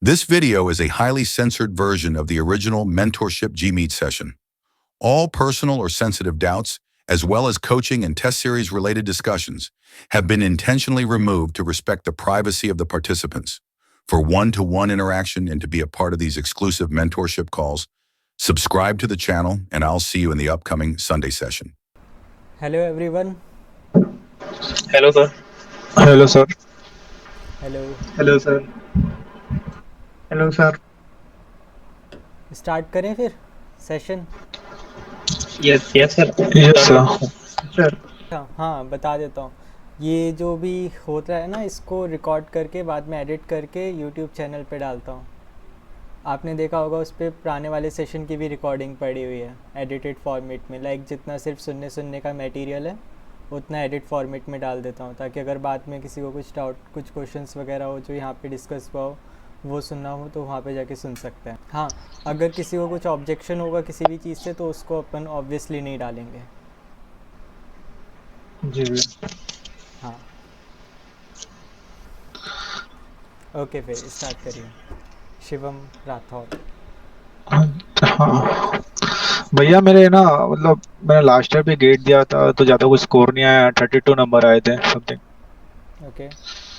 This video is a highly censored version of the original Mentorship G-Meet session. All personal or sensitive doubts, as well as coaching and test series related discussions, have been intentionally removed to respect the privacy of the participants. For one-to-one interaction and to be a part of these exclusive mentorship calls, subscribe to the channel and I'll see you in the upcoming Sunday session. Hello everyone. Hello, sir. Hello, sir. Hello. Hello, sir. Hello, sir. Start करें फिर session. Yes, sir. Yes, sir. Sir. हाँ, बता देता हूँ. ये जो भी होता है ना, इसको रिकॉर्ड करके बाद में एडिट करके यूट्यूब चैनल पे डालता हूँ. आपने देखा होगा उस पर पुराने वाले सेशन की भी रिकॉर्डिंग पड़ी हुई है एडिटेड फॉर्मेट में. लाइक जितना सिर्फ सुनने का मटेरियल है उतना एडिट फॉर्मेट में डाल देता हूँ, ताकि अगर बाद में किसी को कुछ डाउट, कुछ क्वेश्चंस वगैरह हो जो यहाँ पे डिस्कस हुआ हो, वो सुनना हो तो वहाँ पे जाके सुन सकते हैं. हाँ, अगर किसी को कुछ ऑब्जेक्शन होगा किसी भी चीज़ से तो उसको अपन ऑब्वियसली नहीं डालेंगे. जी भैया. हाँ, ओके, फिर स्टार्ट करिए. शिवम राठौर. हाँ भैया, मेरे ना मतलब मैंने लास्ट ईयर भी गेट दिया था तो ज़्यादा कुछ स्कोर नहीं आया. 32 नंबर आए थे समथिंग. ओके.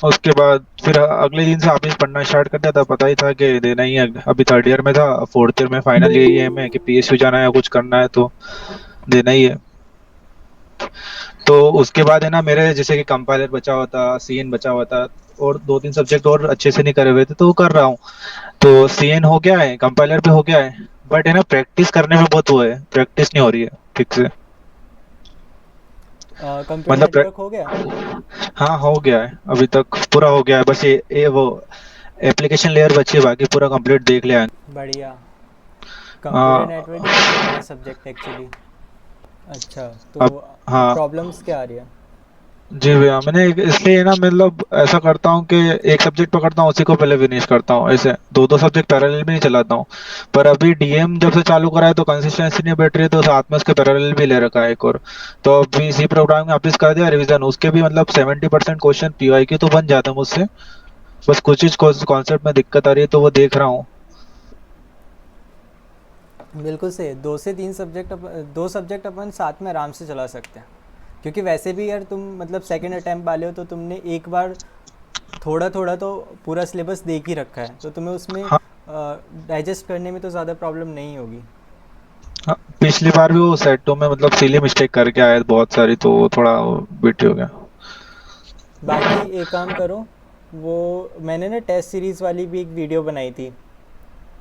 उसके बाद फिर अगले दिन से ऑफिस पढ़ना स्टार्ट कर दिया था. पता ही था कि देना ही है. अभी थर्ड ईयर में था, फोर्थ ईयर में फाइनल यही है मैं कि पीएसयू जाना है या कुछ करना है तो देना ही है. तो उसके बाद है ना, मेरे जैसे कि कंपाइलर बचा हुआ था, सीएन बचा हुआ था और 2-3 सब्जेक्ट और अच्छे से नहीं करे हुए थे तो वो कर रहा हूँ. तो सीएन हो गया है, कंपाइलर भी हो गया है, बट है ना प्रैक्टिस करने में बहुत वो है, प्रैक्टिस नहीं हो रही है ठीक से. कंप्यूटर मतलब नेटवर्क हो गया. हाँ, हो गया है अभी तक, पूरा हो गया है. बस ये वो एप्लीकेशन लेयर बची है, बाकी पूरा कंप्लीट देख लिया है. बढ़िया. आ, कंप्यूटर नेटवर्क ही सबसे बड़ा सब्जेक्ट एक्चुअली. अच्छा, तो अब हाँ प्रॉब्लम्स क्या आ रही है? जी भैया, मैंने इसलिए ना मतलब ऐसा करता हूँ कि एक सब्जेक्ट पकड़ता हूँ उसी को पहले फिनिश करता हूँ. ऐसे दो दो सब्जेक्ट पैरेलल में नहीं चलाता हूँ. पर अभी डीएम जब से चालू करा है तो कंसिस्टेंसी नहीं बैठ रही है, तो साथ में उसके पैरेलल भी ले रखा है एक और. तो अभी सी प्रोग्रामिंग वापस कर दिया रिवीजन. उसके भी मतलब 70% क्वेश्चन पीवाई के तो बन जाते हैं मुझसे. बस कुछ चीज कॉन्सेप्ट में दिक्कत आ रही है तो वो देख रहा हूँ. बिल्कुल सही. 2 से 3 सब्जेक्ट, दो सब्जेक्ट अपन साथ में आराम से चला सकते हैं, क्योंकि वैसे भी यार तुम मतलब सेकंड अटैम्प्ट वाले हो तो तुमने एक बार थोड़ा थोड़ा तो पूरा सिलेबस देख ही रखा है, तो तुम्हें उसमें हाँ, डाइजेस्ट करने में तो ज़्यादा प्रॉब्लम नहीं होगी. हाँ, पिछली बार भी वो सेटों में मतलब सिली मिस्टेक करके आया बहुत सारी, तो वो थोड़ा बिट हो गया. बाकी एक काम करो, वो मैंने ना टेस्ट सीरीज़ वाली भी एक वीडियो बनाई थी.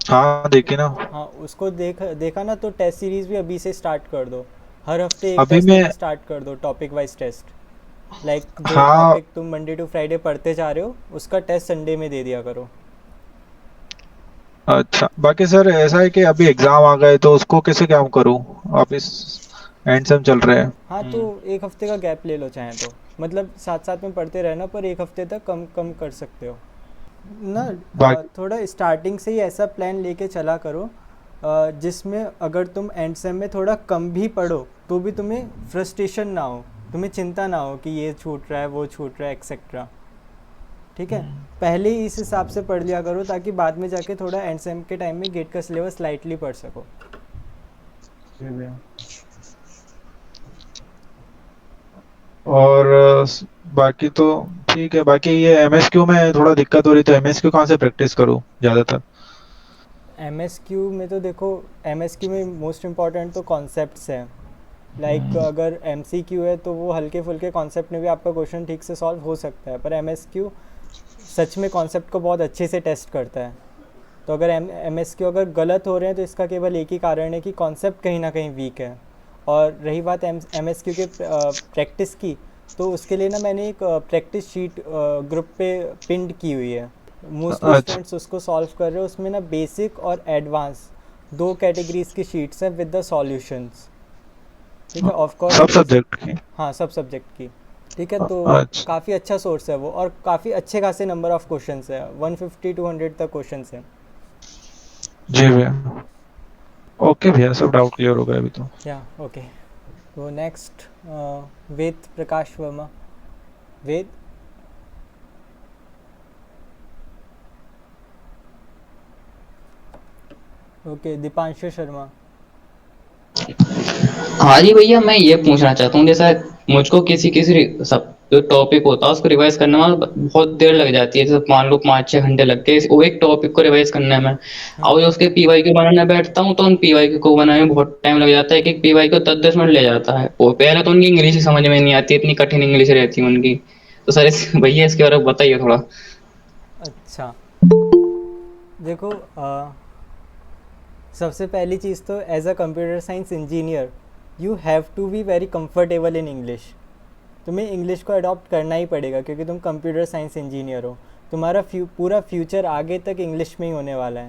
हाँ, देखिए ना. हाँ, उसको देखा ना, तो टेस्ट सीरीज़ भी अभी से स्टार्ट कर दो. हर हफ्ते एक अभी टेस्ट मैं लेना स्टार्ट कर दो, टॉपिक वाइज टेस्ट. लाइक जो हाँ. टॉपिक तुम मंडे टू फ्राइडे पढ़ते जा रहे हो उसका टेस्ट संडे में दे दिया करो. अच्छा, बाकी सर ऐसा है कि अभी एग्जाम आ गए तो उसको कैसे क्या करूँ. ऑफिस एंड सेम चल रहे हैं. हाँ, तो एक हफ्ते का गैप ले लो चाहें तो. मतलब साथ साथ में पढ़ते रहना, पर एक हफ्ते तक कम कम कर सकते हो ना. बाकी थोड़ा स्टार्टिंग से ही ऐसा प्लान लेके चला करो जिसमें अगर तुम एंड सेम में थोड़ा कम भी पढ़ो तो भी तुम्हें फ्रस्ट्रेशन ना हो, तुम्हें चिंता ना हो कि ये छूट रहा है वो छूट रहा है एक्सेट्रा. ठीक है, पहले ही इस हिसाब से पढ़ लिया करो ताकि बाद में जाके थोड़ा एंड सेम के टाइम में गेट का सिलेबस लाइटली पढ़ सको. और बाकी तो ठीक है. बाकी ये एमएसक्यू में थोड़ा दिक्कत हो रही, तो एमएसक्यू कहाँ से प्रैक्टिस करूँ ज्यादातर. एम एस क्यू में तो देखो, एम एस क्यू में मोस्ट इम्पॉर्टेंट तो कॉन्सेप्ट्स हैं. लाइक अगर एम सी क्यू है तो वो हल्के फुल्के कॉन्सेप्ट में भी आपका क्वेश्चन ठीक से सॉल्व हो सकता है, पर एम एस क्यू सच में कॉन्सेप्ट को बहुत अच्छे से टेस्ट करता है. तो अगर एम एस क्यू अगर गलत हो रहे हैं तो इसका केवल एक ही कारण है कि कॉन्सेप्ट कहीं ना कहीं वीक है. और रही बात एम एस क्यू के प्रैक्टिस की, तो उसके लिए ना मैंने एक प्रैक्टिस शीट ग्रुप पे पिंड की हुई है. मोस्टली अच्छा. स्टूडेंट्स उसको सॉल्व कर रहे हो. उसमें ना बेसिक और एडवांस दो कैटेगरीज की शीट्स हैं विद द सॉल्यूशंस. ठीक है, ऑफ कोर्स सब सब्जेक्ट की. हाँ, सब सब्जेक्ट की. ठीक है, तो अच्छा. काफ़ी अच्छा सोर्स है वो, और काफ़ी अच्छे खासे नंबर ऑफ क्वेश्चंस है, 150-200 तक क्वेश्चंस हैं. जी भैया. ओके भैया, सब डाउट क्लियर हो गए अभी तो. या ओके. तो नेक्स्ट वेद प्रकाश वर्मा. वेद. ओके, दीपांशु शर्मा। हाँ जी भैया, मैं ये पूछना चाहता हूँ, जैसा मुझको किसी किसी सब जो टॉपिक होता है उसको रिवाइज करने में बहुत देर लग जाती है, जैसे मान लो 5-6 घंटे लगते हैं वो एक टॉपिक को रिवाइज करने में। और जो उसके पीवाई क्यू बनाने बैठता हूँ तो उन पीवाई क्यू को बनाने में बहुत टाइम लग जाता है, कि पीवाई क्यू 10-10 मिनट ले जाता है। वो पहले तो उनकी इंग्लिश ही समझ में नहीं आती, इतनी कठिन इंग्लिश रहती है उनकी। तो सर भैया इसके बारे में बताइए थोड़ा। अच्छा, देखो सबसे पहली चीज़ तो as a computer science engineer you have to be very comfortable in English. तुम्हें इंग्लिश को अडॉप्ट करना ही पड़ेगा क्योंकि तुम कंप्यूटर साइंस इंजीनियर हो। तुम्हारा पूरा फ्यूचर आगे तक इंग्लिश में ही होने वाला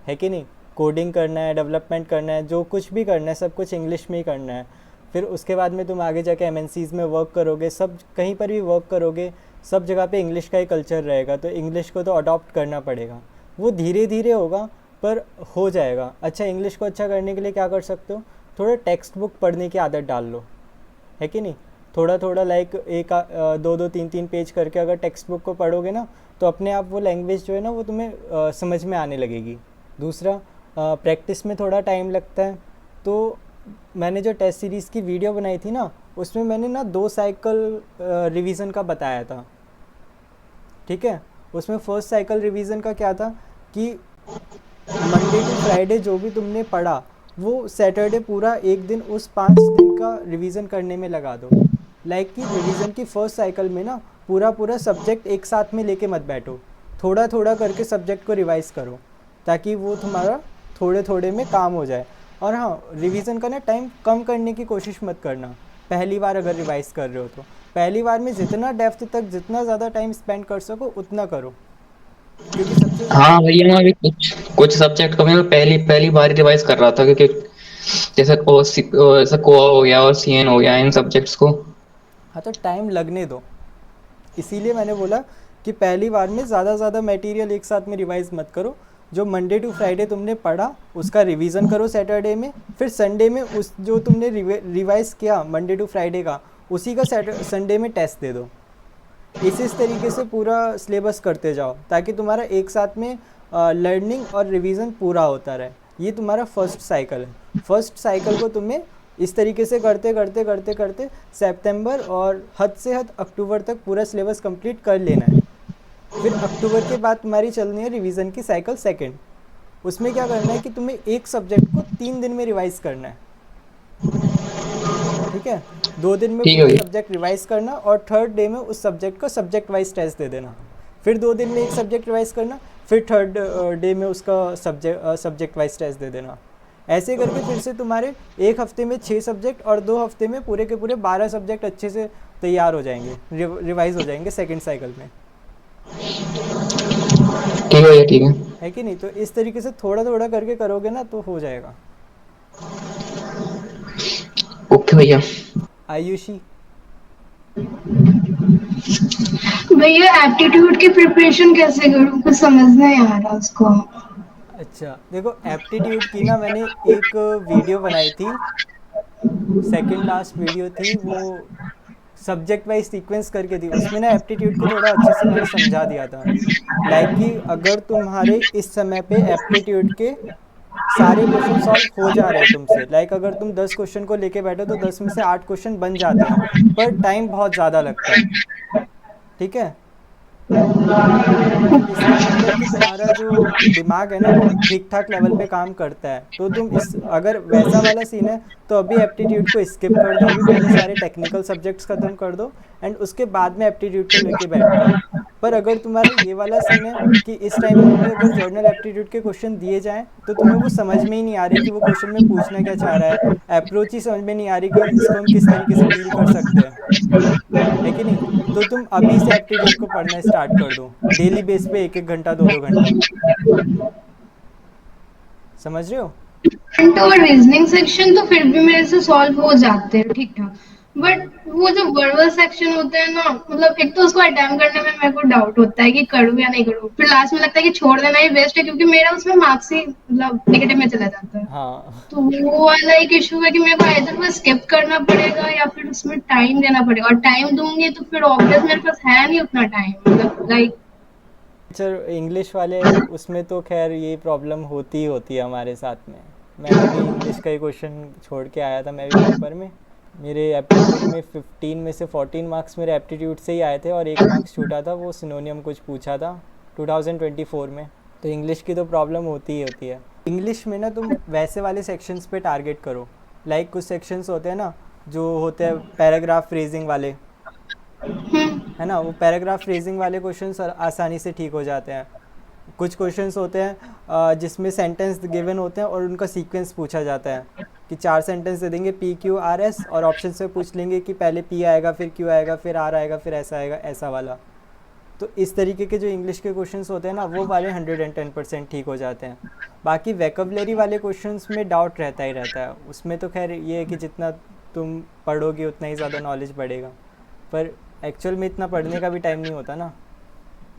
है कि नहीं? कोडिंग करना है, डेवलपमेंट करना है, जो कुछ भी करना है सब कुछ इंग्लिश में ही करना है। फिर उसके बाद में तुम आगे जाके एमएनसीज़ में वर्क करोगे, सब कहीं पर भी वर्क करोगे, सब जगह पे इंग्लिश का ही कल्चर रहेगा, तो इंग्लिश को तो अडॉप्ट करना पड़ेगा। वो धीरे धीरे होगा पर हो जाएगा। अच्छा, इंग्लिश को अच्छा करने के लिए क्या कर सकते हो? थोड़ा टेक्स्ट बुक पढ़ने की आदत डाल लो, है कि नहीं? थोड़ा थोड़ा लाइक एक दो दो तीन तीन पेज करके अगर टेक्स्ट बुक को पढ़ोगे ना तो अपने आप वो लैंग्वेज जो है ना वो तुम्हें समझ में आने लगेगी। दूसरा, प्रैक्टिस में थोड़ा टाइम लगता है, तो मैंने जो टेस्ट सीरीज़ की वीडियो बनाई थी ना उसमें मैंने ना 2 साइकिल रिवीजन का बताया था, ठीक है? उसमें फर्स्ट साइकिल रिवीजन का क्या था कि मंडे टू फ्राइडे जो भी तुमने पढ़ा वो सैटरडे पूरा एक दिन उस 5 दिन का रिवीजन करने में लगा दो। लाइक कि रिवीजन की फर्स्ट साइकिल में ना पूरा पूरा सब्जेक्ट एक साथ में लेके मत बैठो, थोड़ा थोड़ा करके सब्जेक्ट को रिवाइज करो ताकि वो तुम्हारा थोड़े थोड़े में काम हो जाए। और हाँ, रिवीजन का ना टाइम कम करने की कोशिश मत करना। पहली बार अगर रिवाइज कर रहे हो तो पहली बार में जितना डेप्थ तक जितना ज़्यादा टाइम स्पेंड कर सको उतना करो, क्योंकि सबसे हाँ भैया, मैं अभी कुछ कुछ सब्जेक्ट को मैं पहली पहली बार रिवाइज कर रहा था, क्योंकि जैसे जैसे कोआ हो गया और सीएन हो गया, इन सब्जेक्ट्स को। हाँ, तो टाइम लगने दो। इसीलिए मैंने बोला कि पहली बार में ज़्यादा ज़्यादा मटेरियल एक साथ में रिवाइज मत करो। जो मंडे टू फ्राइडे तुमने पढ़ा उसका रिवीजन करो सैटरडे में, फिर संडे में उस जो तुमने रिवाइज किया मंडे टू फ्राइडे का उसी का संडे में टेस्ट दे दो। इस तरीके से पूरा सिलेबस करते जाओ ताकि तुम्हारा एक साथ में लर्निंग और रिवीजन पूरा होता रहे। ये तुम्हारा फर्स्ट साइकिल है। फर्स्ट साइकिल को तुम्हें इस तरीके से करते करते करते करते सितंबर और हद से हद अक्टूबर तक पूरा सिलेबस कंप्लीट कर लेना है। फिर अक्टूबर के बाद तुम्हारी चलनी है रिवीजन की साइकिल सेकंड। उसमें क्या करना है कि तुम्हें एक सब्जेक्ट को 3 दिन में रिवाइज करना है, ठीक है? 2 दिन में ठीक है पूरा भैया। सब्जेक्ट रिवाइज करना और थर्ड डे में उस सब्जेक्ट को सब्जेक्ट वाइज टेस्ट दे देना। फिर 2 दिन में एक सब्जेक्ट रिवाइज करना, फिर थर्ड डे में उसका सब्जेक्ट वाइज टेस्ट दे देना। ऐसे करके फिर से तुम्हारे एक हफ्ते में 6 सब्जेक्ट और 2 हफ्ते में पूरे के पूरे 12 सब्जेक्ट अच्छे से तैयार हो जाएंगे, रिवाइज हो जाएंगे सेकेंड साइकिल में, ठीक है भैया, ठीक है। है कि नहीं? तो इस तरीके से थोड़ा थोड़ा करके करोगे ना तो हो जाएगा। ओके भैया। आयुषी। भैया एप्टीट्यूड की प्रिपरेशन कैसे करूँ, कुछ समझ नहीं आ रहा उसको। अच्छा, देखो एप्टीट्यूड की ना मैंने एक वीडियो बनाई थी, सेकंड लास्ट वीडियो थी वो, सब्जेक्ट वाइज सीक्वेंस करके थी। उसमें ना एप्टीट्यूड को थोड़ा अच्छे से मैंने समझा दिया था। लाइक कि अगर तुम्हारे इस समय पे एप्टीट्यूड के सारे क्वेश्चन सॉल्व हो जा रहे हैं तुमसे, लाइक अगर तुम 10 क्वेश्चन को लेके बैठो तो 10 में से 8 क्वेश्चन बन जाते हैं, पर टाइम बहुत ज़्यादा लगता है, ठीक है? तो इसका मतलब कि तुम्हारा जो दिमाग है ना वो ठीक ठाक लेवल पे काम करता है। तो तुम इस अगर वैसा वाला सीन है तो अभी एप्टीट्यूड को स्किप कर दो, अभी पहले सारे टेक्निकल सब्जेक्ट्स ख़त्म कर दो एंड उसके बाद में एप्टीट्यूड को लेके बैठना। पर अगर तुम्हारा ये वाला सीन है कि इस टाइम में तुम्हें अगर जर्नल एप्टीट्यूड के क्वेश्चन दिए जाएँ तो तुम्हें वो समझ में ही नहीं आ रही कि वो क्वेश्चन में पूछना क्या चाह रहा है, अप्रोच ही समझ में नहीं आ रही कि इसको हम किस तरीके से डील कर सकते हैं, है कि नहीं? तो तुम अभी से एप्टीट्यूड को पढ़ना स्टार्ट कर दो, डेली बेस पे 1-1 घंटा 2-2 घंटा। समझ रहे हो? और रीजनिंग सेक्शन तो फिर भी मेरे से सॉल्व हो जाते हैं ठीक ठाक, बट वो जो वर्बल सेक्शन होते हैं ना, मतलब एक तो उसको अटेम्प्ट करने में मेरे को डाउट होता है कि करूँ या नहीं करूँ, फिर लास्ट में लगता है कि छोड़ देना ही बेस्ट है क्योंकि मेरा उसमें मार्क्स ही मतलब नेगेटिव में चला जाता है। हाँ, तो वो वाला एक इशू है कि मेरे को इधर वो स्किप करना पड़ेगा या फिर उसमें टाइम देना पड़ेगा, और टाइम दूंगी तो फिर ऑब्वियस मेरे पास है नहीं उतना टाइम, मतलब लाइक टीचर इंग्लिश वाले उसमें तो खैर ये प्रॉब्लम होती ही होती है हमारे साथ में। मैंने भी इंग्लिश का ही क्वेश्चन छोड़ के आया था मैं भी पेपर में। मेरे एप्टीट्यूड में 15 में से 14 मार्क्स मेरे एप्टीट्यूड से ही आए थे और 1 मार्क्स छूटा था, वो सिनोनियम कुछ पूछा था 2024 में। तो इंग्लिश की तो प्रॉब्लम होती ही होती है। इंग्लिश में ना तुम वैसे वाले सेक्शंस पे टारगेट करो, लाइक कुछ सेक्शंस होते हैं ना जो होते हैं पैराग्राफ फ्रेजिंग वाले, है ना, वो पैराग्राफ फ्रेजिंग वाले क्वेश्चंस आसानी से ठीक हो जाते हैं। कुछ क्वेश्चंस होते हैं जिसमें सेंटेंस गिवन होते हैं और उनका सीक्वेंस पूछा जाता है कि 4 सेंटेंस दे देंगे पी क्यू आर एस और ऑप्शन से पूछ लेंगे कि पहले पी आएगा फिर क्यू आएगा फिर आर आएगा फिर ऐसा आएगा, ऐसा वाला। तो इस तरीके के जो इंग्लिश के क्वेश्चंस होते हैं ना वो वाले 110% ठीक हो जाते हैं। बाकी वैकेबलरी वाले क्वेश्चंस में डाउट रहता ही रहता है। उसमें तो खैर ये है कि जितना तुम पढ़ोगे उतना ही ज़्यादा नॉलेज बढ़ेगा, पर एक्चुअल में इतना पढ़ने का भी टाइम नहीं होता ना।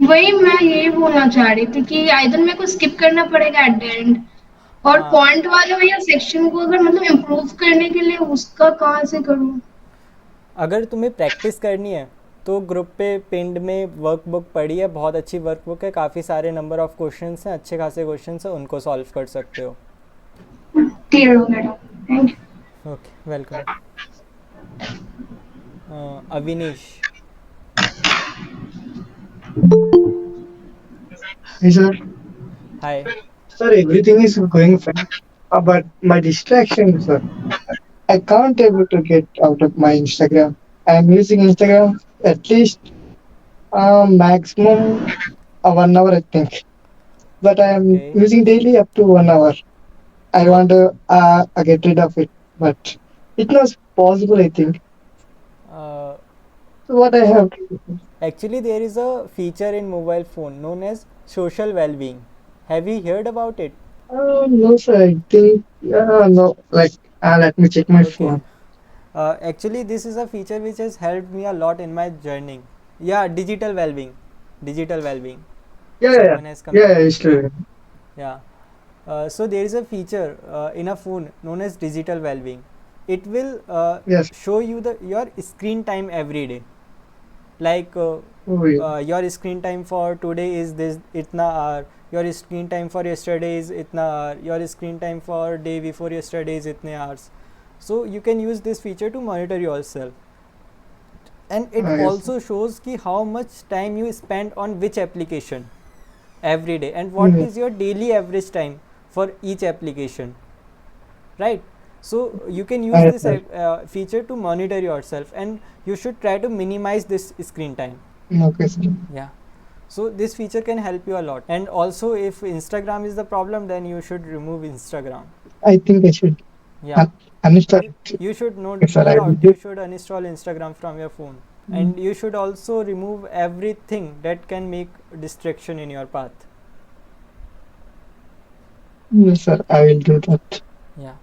वही मैं यही बोलना चाह रही थी कि आइदर मेरे को स्किप करना पड़ेगा एट द एंड, और हाँ, पॉइंट वाले भैया सेक्शन को अगर मतलब इम्प्रूव करने के लिए उसका कहाँ से करूँ? अगर तुम्हें प्रैक्टिस करनी है तो ग्रुप पे पिंड में वर्कबुक पड़ी है, बहुत अच्छी वर्कबुक है, काफ़ी सारे नंबर ऑफ क्वेश्चंस हैं, अच्छे खासे क्वेश्चंस हैं, उनको सॉल्व कर सकते हो। क्लियर हो गया, thank you. Okay, welcome. Avinish. Hey, sir. Hi. Sir, everything is going fine, but my distraction, sir. I can't able to get out of my Instagram. I'm using Instagram at least maximum 1 hour, I think. But I am okay. using daily up to 1 hour. I want to get rid of it, but it was possible, I think. So what I have to do? Actually, there is a feature in mobile phone known as social well-being. Have you heard about it? No, sir. I think no. Like, let me check my Okay. phone. Actually, this is a feature which has helped me a lot in my journey. Yeah, digital well-being. Digital well-being. Yeah, Someone has come. yeah, it's true. Yeah. So there is a feature in a phone known as digital well-being. It will Yes. show you your screen time every day. Like Oh, yeah. your screen time for today is this itna hour, your screen time for yesterday is itna hour, your screen time for day before yesterday is itne hours. So you can use this feature to monitor yourself, and it Yes. also shows ki how much time you spend on which application every day and what Mhm. is your daily average time for each application, right? So you can use Yes, this sir. feature to monitor yourself, and you should try to minimize this screen time. Okay, sir. Yeah, so this feature can help you a lot. And also if Instagram is the problem, then you should remove Instagram. I think I should Yeah, uninstall it. you should Okay, sir, no I will doubt do. you should uninstall Instagram from your phone. And you should also remove everything that can make distraction in your path. Yes, sir, I will do that. Yeah.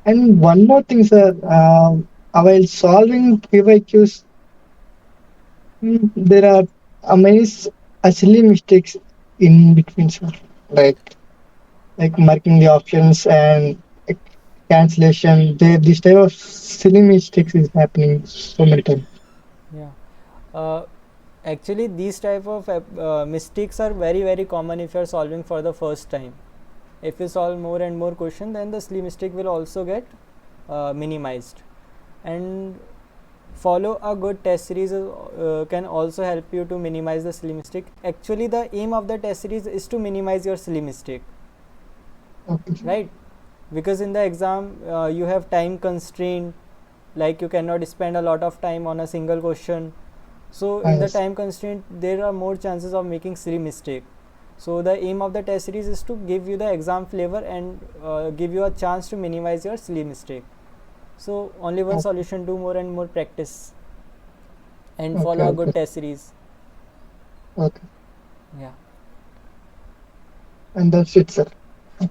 And one more thing, sir. While solving PYQs, there are many silly mistakes in between, sir. Like marking the options and like, cancellation. This type of silly mistakes is happening so many times. Yeah. Actually, these type of mistakes are very common if you are solving for the first time. If you solve more and more questions, then the silly mistake will also get minimized. And follow a good test series can also help you to minimize the silly mistake. Actually, the aim of the test series is to minimize your silly mistake, Okay, sir. right? Because in the exam you have time constraint, like you cannot spend a lot of time on a single question. So in the Yes. time constraint there are more chances of making silly mistake. So the aim of the test series is to give you the exam flavor and give you a chance to minimize your silly mistake. So only one Okay. solution: do more and more practice and Okay, follow a good okay. test series. Okay. Yeah, And that's it, sir.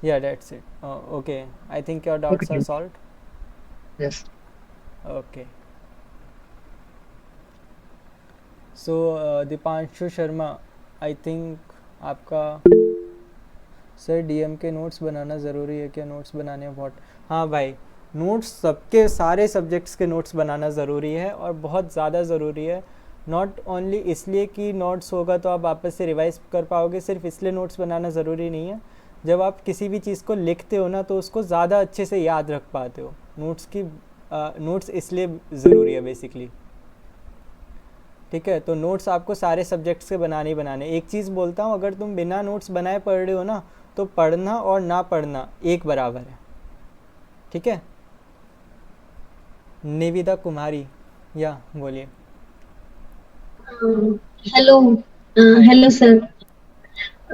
yeah, that's it. Okay, I think your doubts Okay. are solved. Yes. Okay. So Deepanshu Sharma, I think आपका sir DM के notes बनाना ज़रूरी है क्या? Notes बनाने बहुत, हाँ भाई, notes सबके सारे सब्जेक्ट्स के नोट्स बनाना ज़रूरी है और बहुत ज़्यादा ज़रूरी है। नॉट ओनली इसलिए कि नोट्स होगा तो आप वापस से रिवाइज कर पाओगे, सिर्फ इसलिए नोट्स बनाना ज़रूरी नहीं है। जब आप किसी भी चीज़ को लिखते हो ना तो उसको ज़्यादा अच्छे से याद रख पाते हो। नोट्स इसलिए ज़रूरी है बेसिकली, ठीक है। तो नोट्स आपको सारे सब्जेक्ट्स के बनाने ही बनाने। एक चीज़ बोलता हूँ, अगर तुम बिना नोट्स बनाए पढ़ रहे हो ना तो पढ़ना और ना पढ़ना एक बराबर है, ठीक है। निविदा कुमारी, या बोलिए। हेलो। Hello sir.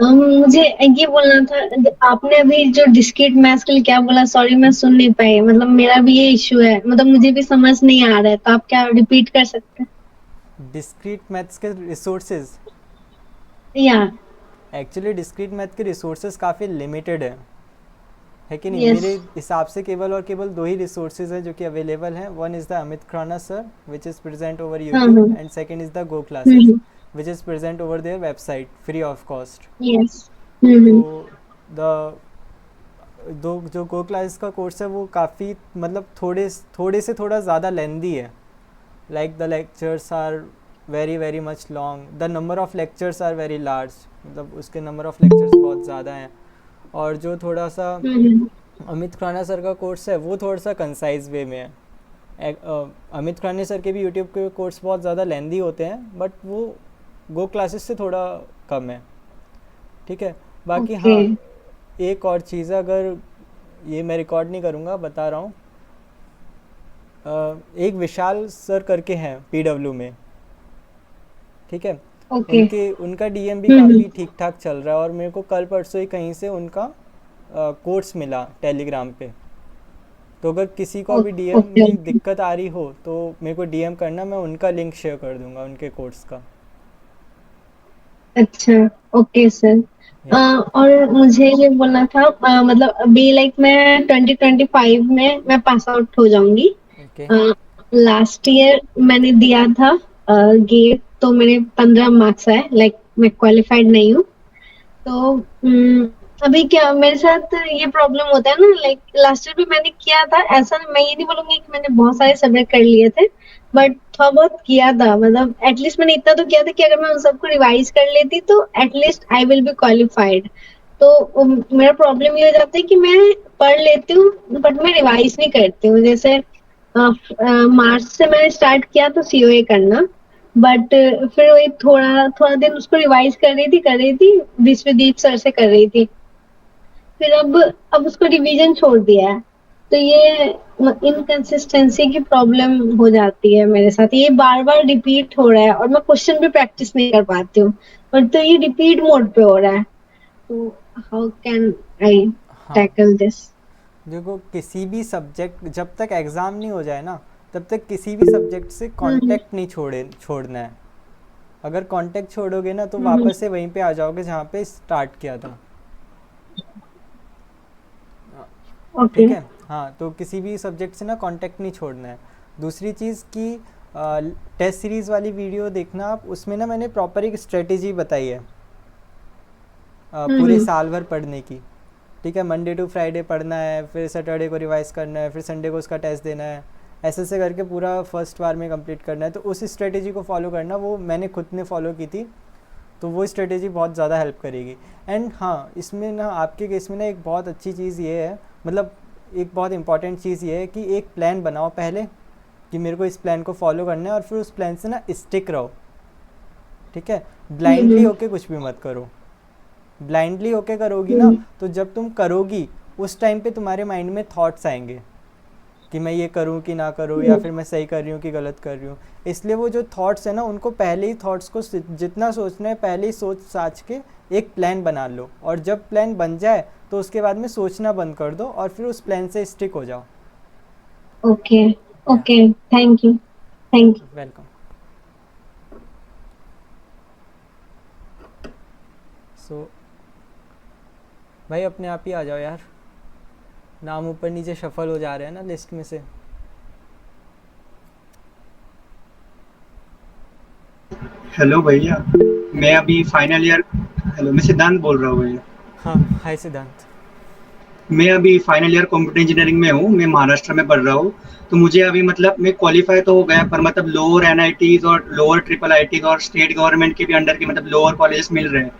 मुझे ये बोलना था, आपने अभी जो डिस्क्रीट मैथ्स के लिए क्या बोला, सॉरी मैं सुन नहीं पाई, मतलब मेरा भी ये इश्यू है, मतलब मुझे भी समझ नहीं आ रहा है, तो आप क्या रिपीट कर सकते डिस्क्रीट मैथ्स के रिसोर्सेज, हैं? या एक्चुअली डिस्क्रीट मैथ के रिसोर्सेज काफ़ी लिमिटेड है कि नहीं। यस। मेरे हिसाब से केवल और केवल दो ही रिसोर्सेज हैं जो कि अवेलेबल हैं। One is the Amit Khurana sir which is present over हाँ यूट्यूब, हाँ। And second is the go classes hmm. Which is present over there website free of cost. Yes. तो द दो जो गो क्लासेस का कोर्स है वो काफ़ी मतलब थोड़े से थोड़ा ज़्यादा लेंदी है। Like the lectures are very very much long, the number of lectures are very large, मतलब उसके नंबर ऑफ लेक्चर्स बहुत ज़्यादा हैं। और जो थोड़ा सा अमित खुराना सर का कोर्स है वो थोड़ा सा कंसाइज वे में है। अमित खुराना सर के भी यूट्यूब के कोर्स बहुत ज़्यादा लेंदी होते हैं, बट वो गो क्लासेस से थोड़ा कम है, ठीक है। बाकी ओके। हाँ, एक और चीज़ है, अगर ये मैं रिकॉर्ड नहीं करूँगा, बता रहा हूँ। एक विशाल सर करके हैं पीडब्ल्यू में, ठीक है। ओके। उनका डीएम भी काफ़ी ठीक ठाक चल रहा है, और मेरे को कल परसों ही कहीं से उनका कोर्स मिला टेलीग्राम पे। तो अगर किसी को भी डीएम ओके। में दिक्कत आ रही हो तो मेरे को डीएम करना, मैं उनका लिंक शेयर कर दूंगा उनके कोर्स का। अच्छा। Okay sir. और मुझे ये बोलना था, मतलब अभी लाइक मैं 2025 में मैं पास आउट हो जाऊंगी। ओके। लास्ट ईयर मैंने दिया था गेट, तो मेरे 15 मार्क्स आए, लाइक मैं क्वालिफाइड नहीं हूँ। तो अभी क्या मेरे साथ ये प्रॉब्लम होता है ना, लाइक लास्ट ईयर भी मैंने किया था ऐसा, मैं ये नहीं बोलूंगी कि मैंने बहुत सारे सब्जेक्ट कर लिए थे, बट थोड़ा बहुत किया था, मतलब एटलीस्ट मैंने इतना तो किया था कि अगर मैं उन सबको रिवाइज कर लेती तो at least I will be qualified. तो मेरा प्रॉब्लम ये हो जाता है कि मैं पढ़ लेती हूँ बट मैं रिवाइज नहीं करती हूँ। जैसे मार्च से मैंने स्टार्ट किया तो सीओए करना, बट फिर वही थोड़ा थोड़ा दिन उसको रिवाइज कर रही थी विश्वदीप सर से कर रही थी, फिर अब उसको रिवीजन छोड़ दिया है। तो ये इनकंसिस्टेंसी की प्रॉब्लम हो जाती है मेरे साथ, ये बार बार रिपीट हो रहा है और मैं क्वेश्चन भी प्रैक्टिस नहीं कर पाती हूँ, और तो ये रिपीट मोड पे हो रहा है। तो हाउ कैन आई हाँ, टैकल दिस? देखो किसी भी सब्जेक्ट जब तक एग्ज़ाम नहीं हो जाए ना तब तक किसी भी सब्जेक्ट से कांटेक्ट नहीं छोड़ना है। अगर कांटेक्ट छोड़ोगे ना तो वापस से वहीं पे आ जाओगे जहाँ पे स्टार्ट किया था, ओके। ठीक है। हाँ, तो किसी भी सब्जेक्ट से ना कांटेक्ट नहीं छोड़ना है। दूसरी चीज़ की टेस्ट सीरीज़ वाली वीडियो देखना आप, उसमें ना मैंने प्रॉपर एक स्ट्रेटेजी बताई है पूरे साल भर पढ़ने की, ठीक है। मंडे टू फ्राइडे पढ़ना है, फिर सैटरडे को रिवाइज करना है, फिर संडे को उसका टेस्ट देना है, ऐसे ऐसे करके पूरा फर्स्ट बार में कंप्लीट करना है। तो उस स्ट्रेटेजी को फॉलो करना, वो मैंने खुद ने फॉलो की थी, तो वो स्ट्रेटेजी बहुत ज़्यादा हेल्प करेगी। एंड हाँ, इसमें ना आपके केस में ना एक बहुत अच्छी चीज़ ये है, मतलब एक बहुत इंपॉर्टेंट चीज़ ये है कि एक प्लान बनाओ पहले कि मेरे को इस प्लान को फॉलो करना है, और फिर उस प्लान से ना स्टिक रहो, ठीक है। ब्लाइंडली होके कुछ भी मत करो। ब्लाइंडली होके करोगी ना तो जब तुम करोगी उस टाइम पे तुम्हारे माइंड में थॉट्स आएंगे कि मैं ये करूँ कि ना करूँ, या फिर मैं सही कर रही हूँ कि गलत कर रही हूँ। इसलिए वो जो थॉट्स है ना, उनको पहले ही थॉट्स को जितना सोचना है पहले ही सोच साच के एक प्लान बना लो, और जब प्लान बन जाए तो उसके बाद में सोचना बंद कर दो और फिर उस प्लान से स्टिक हो जाओ। Okay. Okay. Thank you. Thank you. Welcome. So भाई अपने आप ही आ जाओ यार, नाम ऊपर नीचे शफल हो जा रहे हैं ना लिस्ट में से। हेलो भैया, मैं अभी फाइनल ईयर। हेलो, मैं सिद्धांत बोल रहा हूँ भैया। हाँ, हाय सिद्धांत। मैं अभी फाइनल ईयर कंप्यूटर इंजीनियरिंग में हूँ, मैं महाराष्ट्र में पढ़ रहा हूँ। तो मुझे अभी मतलब मैं क्वालिफाई तो हो गया, पर मतलब लोअर एनआईटीज और लोअर ट्रिपल आईटीज और स्टेट गवर्नमेंट के भी अंडर के मतलब लोअर कॉलेजेस मिल रहे हैं।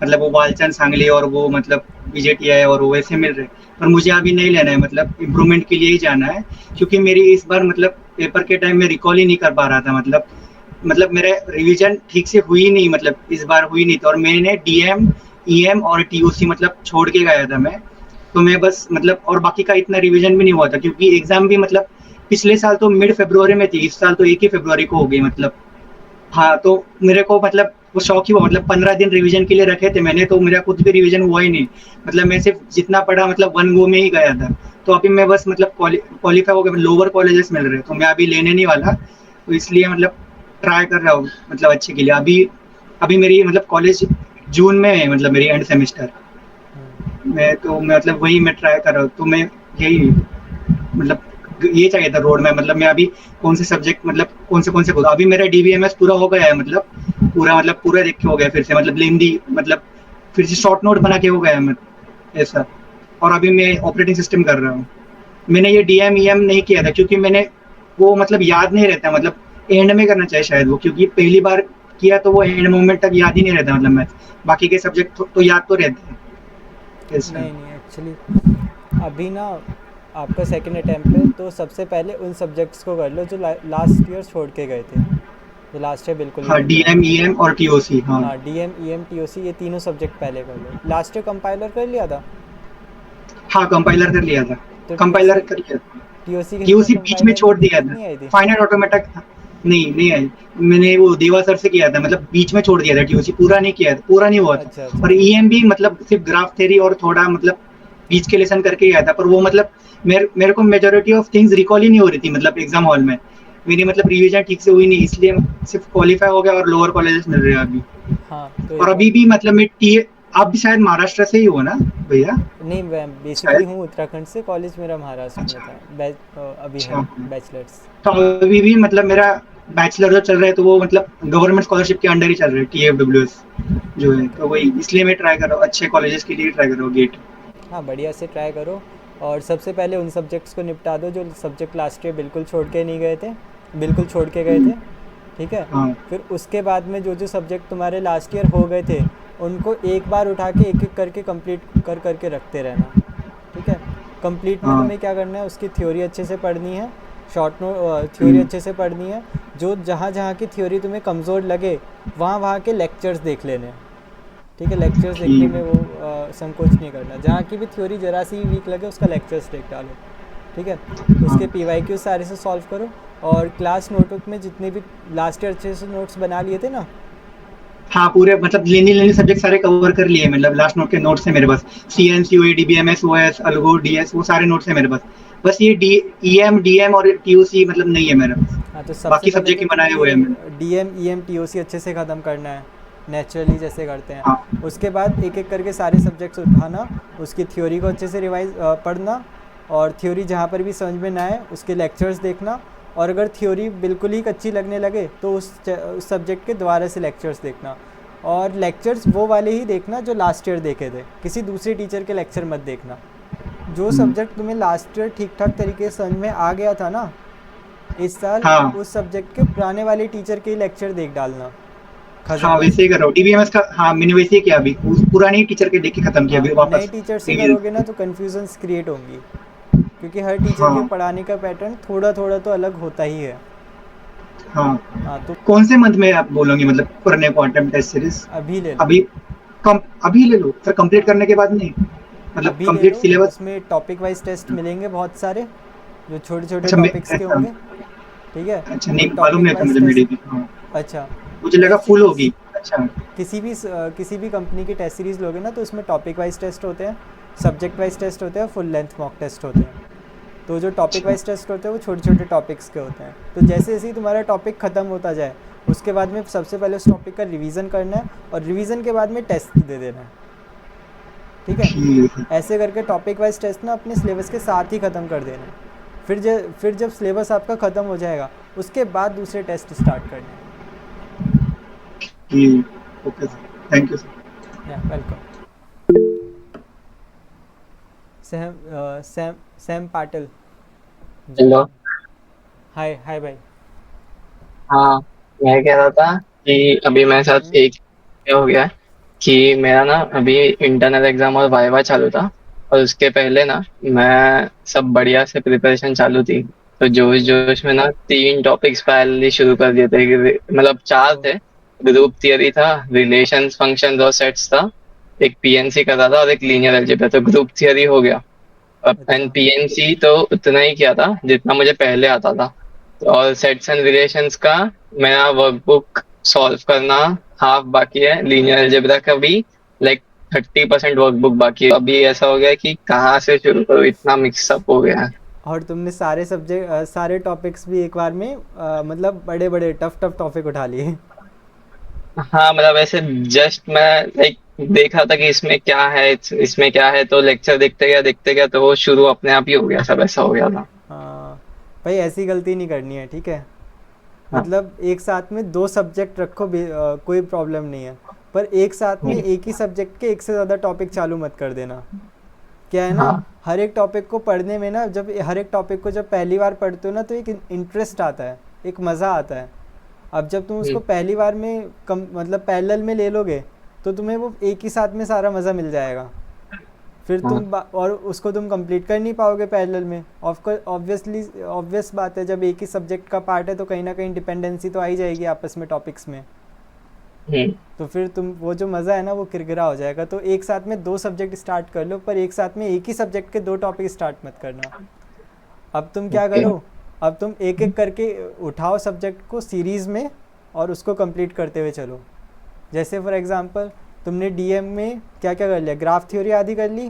मतलब वो वालचंद सांगली और वो मतलब बीजेटीआई और वो वैसे मिल रहे हैं। पर मुझे अभी नहीं लेना है, मतलब इम्प्रूवमेंट के लिए ही जाना है, क्योंकि मेरी इस बार मतलब पेपर के टाइम में रिकॉल ही नहीं कर पा रहा था। मतलब मेरे रिवीजन ठीक से हुई नहीं, मतलब इस बार हुई नहीं थी, और मैंने डीएम ईएम और टीओसी मतलब छोड़ के गया था मैं। तो मैं बस मतलब और बाकी का इतना रिवीजन भी नहीं हुआ था, क्योंकि एग्जाम भी मतलब पिछले साल तो मिड फरवरी में थी, इस साल तो 1 ही फरवरी को हो गई मतलब। हाँ, तो मेरे को मतलब वो शौक ही हुआ, मतलब 15 दिन रिवीजन के लिए रखे थे मैंने, तो मेरा कुछ भी रिवीजन हुआ ही नहीं। मतलब मैं सिर्फ जितना पढ़ा मतलब वन गो में ही गया था। तो अभी मैं बस मतलब क्वालिफाई हो गया, लोअर कॉलेजेस मिल रहे हैं, तो मैं अभी लेने नहीं वाला। तो इसलिए मतलब ट्राई कर रहा हूँ मतलब अच्छे के लिए। अभी अभी मेरी मतलब कॉलेज जून में है, मतलब मेरी एंड सेमेस्टर। मैं मतलब वही मैं ट्राई कर रहा हूँ, तो मैं यही मतलब ये चाहिए था रोड में, मतलब मैं अभी कौन से सब्जेक्ट मतलब कौन से अभी मेरा डीबीएमएस पूरा हो गया है, मतलब पूरा देख के हो गया फिर से, मतलब लेंदी मतलब फिर से शॉर्ट नोट बना के हो गया है ऐसा। और अभी मैं ऑपरेटिंग सिस्टम कर रहा हूँ। मैंने ये डीएम ईएम नहीं किया था, क्योंकि मैंने वो मतलब याद नहीं रहता, मतलब एंड में करना चाहिए शायद वो, क्योंकि पहली बार किया तो वो एंड मोमेंट तक याद ही नहीं रहता, मतलब मैथ बाकी के सब्जेक्ट तो याद तो रहते हैं ऐसा। नहीं नहीं, एक्चुअली अभी ना आपका सेकंड अटेम्प्ट है, तो सबसे पहले उन सब्जेक्ट्स को कर लो जो लास्ट ईयर छोड़ के गए थे, जो लास्ट ईयर बिल्कुल ही हाँ, नहीं पढ़े डीएम थे। ईएम और टीओसी। हाँ हाँ, डीएम ईएम टीओसी ये तीनों सब्जेक्ट पहले कर लो। लास्ट ईयर कंपाइलर कर लिया था? हाँ, कंपाइलर कर लिया था। तो कंपाइलर कर लिया था। टीओसी के समय टीओसी बीच में कंपाइलर में छोड़ दिया दिक्कत था। नहीं आई थी? फाइनल ऑटोमेटिक नहीं आई। मैंने वो देवा सर से किया था, मतलब बीच में छोड़ दिया था टीओसी, पूरा नहीं किया था, पूरा नहीं हुआ था। अच्छा अच्छा। और ईएम भी मतलब सिर्फ ग्राफ थ्योरी और थोड़ा मतलब बीच के लेसन करके गया था, पर वो मतलब मेरे को मेजोरिटी ऑफ थिंग्स रिकॉल ही नहीं हो रही थी, मतलब एग्जाम हॉल में मेरी मतलब रिवीजन ठीक से हुई नहीं, इसलिए सिर्फ क्वालिफाई हो गया और लोअर कॉलेजेस मिल रहे हैं अभी। हाँ, तो और एक अभी बार। भी मतलब मैं टी आप भी शायद महाराष्ट्र से ही हो ना भैया? नहीं, मैं बेसिकली शायद। हूँ उत्तराखंड से, कॉलेज मेरा महाराष्ट्र में अच्छा था। अभी है अच्छा। बैचलर्स। तो अभी भी मतलब मेरा बैचलर जो चल रहा है, तो वो मतलब गवर्नमेंट स्कॉलरशिप के अंडर ही चल रहा है, टीएफडब्ल्यूएस जो है, ओके। तो वही इसलिए मैं ट्राई कर रहा हूँ, अच्छे कॉलेजेस के लिए ट्राई कर रहा हूँ गेट। हाँ, बढ़िया से ट्राई करो। और सबसे पहले उन सब्जेक्ट्स को निपटा दो जो सब्जेक्ट लास्ट ईयर बिल्कुल छोड़ के नहीं गए थे, बिल्कुल छोड़ के गए थे। ठीक है। हाँ फिर उसके बाद में जो जो सब्जेक्ट तुम्हारे लास्ट ईयर हो गए थे, उनको एक बार उठा के एक एक करके कंप्लीट कर करके रखते रहना। ठीक है। कंप्लीट में हाँ। तुम्हें क्या करना है, उसकी थ्योरी अच्छे से पढ़नी है, शॉर्ट नोट थ्योरी हम्म, अच्छे से पढ़नी है। जो जहाँ जहाँ की थ्योरी तुम्हें कमज़ोर लगे, वहाँ वहाँ के लेक्चर्स देख लेने हैं। ठीक है, लेक्चर्स देखने ठीक में है। वो संकोच नहीं करना। जहाँ की भी थ्योरी जरा सी वीक लगे उसका लेक्चर्स देख डालो। ठीक है। उसके हाँ पीवाईक्यू सारे से सॉल्व करो। और क्लास नोटबुक में जितने भी लास्ट ईयर अच्छे से नोट्स बना लिए थे ना। हाँ, पूरे मतलब लेनी लेनी सब्जेक्ट सारे कवर कर लिए, मतलब लास्ट नोट के नोट्स है मेरे पास। हाँ सी एन सी ओ डीबीएमएस ओएस अलगो डीएस वो सारे नोट्स है मेरे पास। बस ये डी ईएम डीएम और टीओसी मतलब नहीं है मेरे पास। हाँ, तो सबसे बाकी पहले सब्जेक्ट तो ही तुम्हें बनाए हुए हैं मैंने। ये डीएम ईएम टीओसी अच्छे से ख़त्म करना है, नेचुरली जैसे करते हैं। हाँ उसके बाद एक एक करके सारे सब्जेक्ट्स उठाना, उसकी थ्योरी को अच्छे से रिवाइज पढ़ना। और थ्योरी जहाँ पर भी समझ में ना आए उसके लेक्चर्स देखना। और अगर थ्योरी बिल्कुल ही कच्ची लगने लगे तो उस सब्जेक्ट के दोबारा से लेक्चर्स देखना। और लेक्चर्स वो वाले ही देखना जो लास्ट ईयर देखे थे, किसी दूसरे टीचर के लेक्चर मत देखना। जो सब्जेक्ट तुम्हें लास्ट ईयर ठीक ठाक तरीके से समझ में आ गया था ना, इस साल हाँ उस सब्जेक्ट के पुराने वाले टीचर के लेक्चर देख डालना, हाँ, खजाना वैसे से। ही कर रहा हूँ डीबीएमएस का। हाँ, मैंने वैसे ही किया, अभी उस पुरानी टीचर के देख के खत्म किया हाँ, अभी नए वापस। टीचर से रिवीजन। करोगे ना तो कन्फ्यूजन्स क्रिएट होंगी, क्योंकि हर टीचर के हाँ पढ़ाने का पैटर्न थोड़ा थोड़ा तो अलग होता ही है। हाँ। हाँ, तो कौन से मंथ में आप बोलोगे मतलब करने को अटेम्प्ट टेस्ट सीरीज? अभी ले लो। अभी कम अभी ले लो, फिर कंप्लीट हाँ, करने के बाद नहीं, मतलब अभी ले कंप्लीट लो। सिलेबस। उसमें टॉपिक वाइज टेस्ट मिलेंगे बहुत सारे, जो छोटे छोटे अच्छा मैं टॉपिक्स के ऐसा। होंगे। ठीक है। अच्छा, वो नहीं मालूम टॉपिक नहीं था वाइज मुझे टेस्ट। मेडी की। हाँ, अच्छा। मुझे लगा टेस्ट फुल सीरीज़ होगी। अच्छा। किसी भी कंपनी की टेस्ट सीरीज़ लोगे ना तो उसमें टॉपिक वाइज टेस्ट होते हैं, सब्जेक्ट वाइज टेस्ट होते हैं, फुल लेंथ मॉक टेस्ट होते हैं। तो जो टॉपिक अच्छा। वाइज टेस्ट होते हैं वो छोटे छोटे टॉपिक्स के होते हैं। तो जैसे जैसे ही तुम्हारा टॉपिक ख़त्म होता जाए, उसके बाद में सबसे पहले उस टॉपिक का रिवीजन करना है, और रिवीजन के बाद में टेस्ट दे देना है। ठीक है। ठीक है। ऐसे करके टॉपिक वाइज टेस्ट ना अपने सिलेबस के साथ ही ख़त्म कर देना है। फिर जब सिलेबस आपका ख़त्म हो जाएगा, उसके बाद दूसरे टेस्ट स्टार्ट करने हैं। ओके हाँ। Sir, thank you sir. या वेलकम। सैम पाटिल। हेलो। हाय हाय भाई। हाँ, मैं कह रहा था कि अभी मेरे साथ एक क्या हो गया है कि मेरा ना अभी इंटरनल एग्जाम और वाइवा चालू था, और उसके पहले ना मैं सब बढ़िया से प्रिपरेशन चालू थी, तो जोश जोश में ना 3 टॉपिक्स पहले शुरू कर दिए थे मतलब 4 ओ थे। ग्रुप थियरी था, रिलेशंस, फंक्शंस और सेट्स था, एक पीएनसी का था और एक लीनियर अलजेब्रा। तो ग्रुप थियरी हो गया, एंड अच्छा पीएनसी तो उतना ही किया था जितना मुझे पहले आता था। और सेट्स एंड रिलेशंस का मेरा वर्कबुक सॉल्व करना हाफ बाकी है, लीनियर अलजेब्रा का भी लाइक 30% वर्कबुक बाकी है। अभी ऐसा हो गया है कि कहाँ से शुरू करूँ, इतना मिक्सअप हो गया है। और तुमने सारे टॉपिक्स भी एक बार में मतलब बड़े बड़े टफ टफ टॉपिक उठा लिए। हाँ मतलब ऐसे जस्ट मैं लाइक देख रहा था कि इसमें क्या है, इसमें क्या है, तो लेक्चर देखते गया तो वो शुरू अपने आप ही हो गया, सब ऐसा हो गया था। हाँ भाई, ऐसी गलती नहीं करनी है, ठीक है। हाँ। मतलब एक साथ में 2 सब्जेक्ट रखो कोई प्रॉब्लम नहीं है, पर एक साथ में एक ही सब्जेक्ट के एक से ज़्यादा टॉपिक चालू मत कर देना। क्या है ना, हाँ। हर एक टॉपिक को पढ़ने में ना, जब हर एक टॉपिक को जब पहली बार पढ़ते हो ना, तो एक इंटरेस्ट आता है, एक मज़ा आता है। अब जब तुम उसको पहली बार में मतलब पैरेलल में ले लोगे, तो तुम्हें वो एक ही साथ में सारा मज़ा मिल जाएगा। फिर हाँ। और उसको तुम कंप्लीट कर नहीं पाओगे पैरेलल में। ऑब्वियस बात है, जब एक ही सब्जेक्ट का पार्ट है तो कहीं ना कहीं डिपेंडेंसी तो आ ही जाएगी आपस में टॉपिक्स में। हम्म। तो फिर तुम वो जो मज़ा है ना वो किरकिरा हो जाएगा। तो एक साथ में 2 सब्जेक्ट स्टार्ट कर लो, पर एक साथ में एक ही सब्जेक्ट के 2 टॉपिक स्टार्ट मत करना। अब तुम क्या ओके। करो, अब तुम एक एक करके उठाओ सब्जेक्ट को सीरीज़ में, और उसको कंप्लीट करते हुए चलो। जैसे फॉर एग्जांपल तुमने डीएम में क्या क्या कर लिया, ग्राफ थ्योरी आदि कर ली,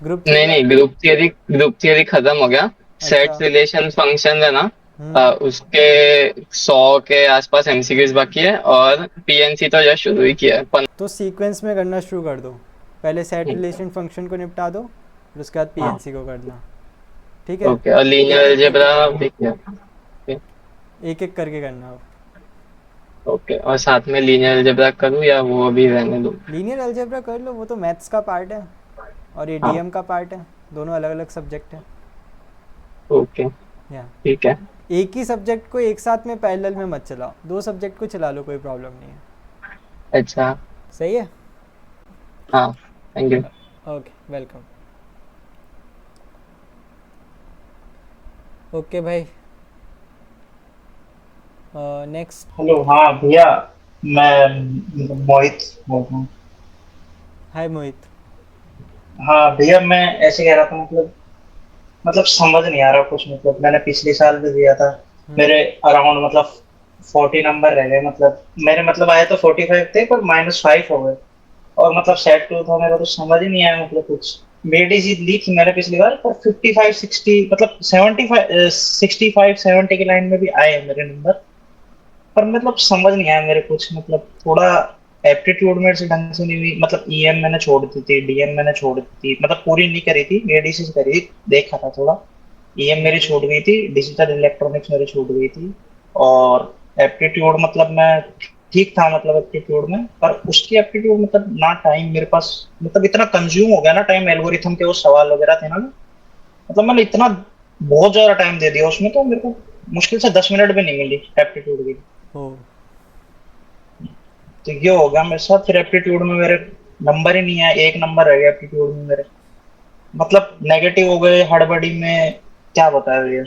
ग्रुप नहीं थ्योरी नहीं, ग्रुप थियरी खत्म हो गया। अच्छा। सेट्स रिलेशन फंक्शन है ना, हम्म। उसके 100 के आसपास एमसीक्यूज बाकी है, और पीएनसी तो जस्ट शुरू ही किया है तो सीक्वेंस में करना शुरू कर दो। पहले सेट रिलेशन फंक्शन को निपटा दो, फिर उसके बाद हाँ। पीएनसी को करना। ठीक है, ओके, और लीनियर एक एक करके अलजेब्रा करना, भी किया। एक एक करके करना। अब ओके, और साथ में लीनियर अलजेब्रा करूँ या वो अभी रहने दूँ? लीनियर अलजेब्रा कर लो, वो तो मैथ्स का पार्ट है, और ये हाँ। डीएम का पार्ट है, दोनों अलग अलग सब्जेक्ट है। ओके। या ठीक है। एक ही सब्जेक्ट को एक साथ में पैरेलल में मत चलाओ, 2 सब्जेक्ट को चला लो, कोई प्रॉब्लम नहीं है। अच्छा। सही है। हाँ। Thank you. Okay, welcome. Okay भाई, नेक्स्ट। हेलो। हाँ भैया, मैं मोहित बोल रहा हूँ। हाय मोहित। हाँ भैया, मैं ऐसे कह रहा था, मतलब समझ नहीं आ रहा कुछ। मतलब मैंने पिछले साल भी दिया था, हम्म। मेरे अराउंड मतलब 40 नंबर रह गए। मतलब मेरे मतलब आए तो 45 थे, पर -5 हो गए। और मतलब सेट टू था मेरा, तो समझ ही नहीं आया मतलब कुछ। मेडिसिन ली थी मैंने पिछली बार, पर 55 60 मतलब 75 65 70 की लाइन में भी आए हैं मेरे नंबर। पर मतलब समझ नहीं आया मेरे कुछ। मतलब थोड़ा एप्टीट्यूड मेरे से ढंग से नहीं हुई। मतलब ईएम मैंने छोड़ दी थी, डीएम मैंने छोड़ दी थी, मतलब पूरी नहीं करी थी, एडीसी से करी थी, देखा था थोड़ा। ईएम मेरी छूट गई थी, डिजिटल इलेक्ट्रॉनिक्स मेरी छूट गई थी। और एप्टीट्यूड मतलब मैं ठीक था, मतलब एप्टीट्यूड में, पर उसकी एप्टीट्यूड मतलब ना टाइम मेरे पास, मतलब इतना कंज्यूम हो गया ना टाइम, एल्गोरिथम के वो सवाल वगैरह थे ना, मतलब मैंने इतना बहुत ज्यादा टाइम दे दिया उसमें, तो मेरे को मुश्किल से 10 मिनट भी नहीं मिली एप्टीट्यूड की। हो। तो ये हो गया मेरे साथ। फिर एप्टीट्यूड में मेरे नंबर ही नहीं आए, 1 नंबर रह गया एप्टीट्यूड में मेरे। मतलब नेगेटिव हो गए हड़बड़ी में, क्या बताया भैया।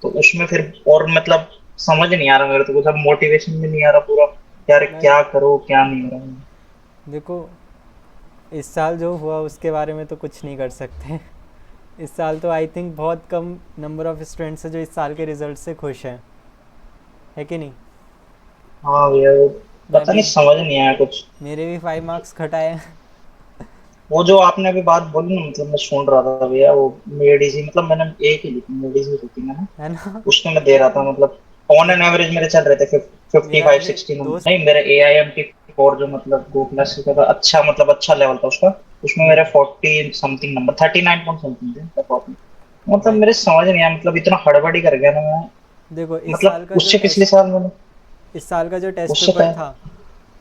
तो उसमें फिर और मतलब समझ नहीं आ रहा मेरे, तो कुछ अब मोटिवेशन भी नहीं आ रहा पूरा, यार भाई क्या करो क्या नहीं हो रहा। देखो, इस साल जो हुआ उसके बारे में तो कुछ नहीं कर सकते। इस साल तो आई थिंक बहुत कम नंबर ऑफ स्टूडेंट्स हैं जो इस साल के रिजल्ट से खुश हैं, है कि नहीं। हाँ भैया, वो मैं पता भी, नहीं, समझ नहीं आया कुछ। मेरे भी 5 मार्क्स घटाए हैं। वो जो आपने अभी बात बोली ना, मतलब मैं सुन रहा था भैया, वो मेडिसी, मतलब मैंने एक ही लिखी, मेडिसी लिखी मैंने। है ना। उसके मैं दे रहा था, मतलब ऑन एन मेरा एवरेज मेरे चल रहे थे मेरा 55 अभी 60 नंबर। दोस्त। नहीं, मेरे AIMT कोर जो मतलब गो प्लस का था, अच्छा मतलब अच्छा लेवल था उसका। उसमें मेरे 40 समथिंग नंबर, 39 पॉइंट समथिंग थे approx। मतलब भाई मेरे समझ नहीं आया, मतलब इतना हड़बड़ी कर गया ना मैं। देखो, मतलब उससे पिछले साल मैंने, इस साल का जो टेस्ट उससे पेपर पहले। था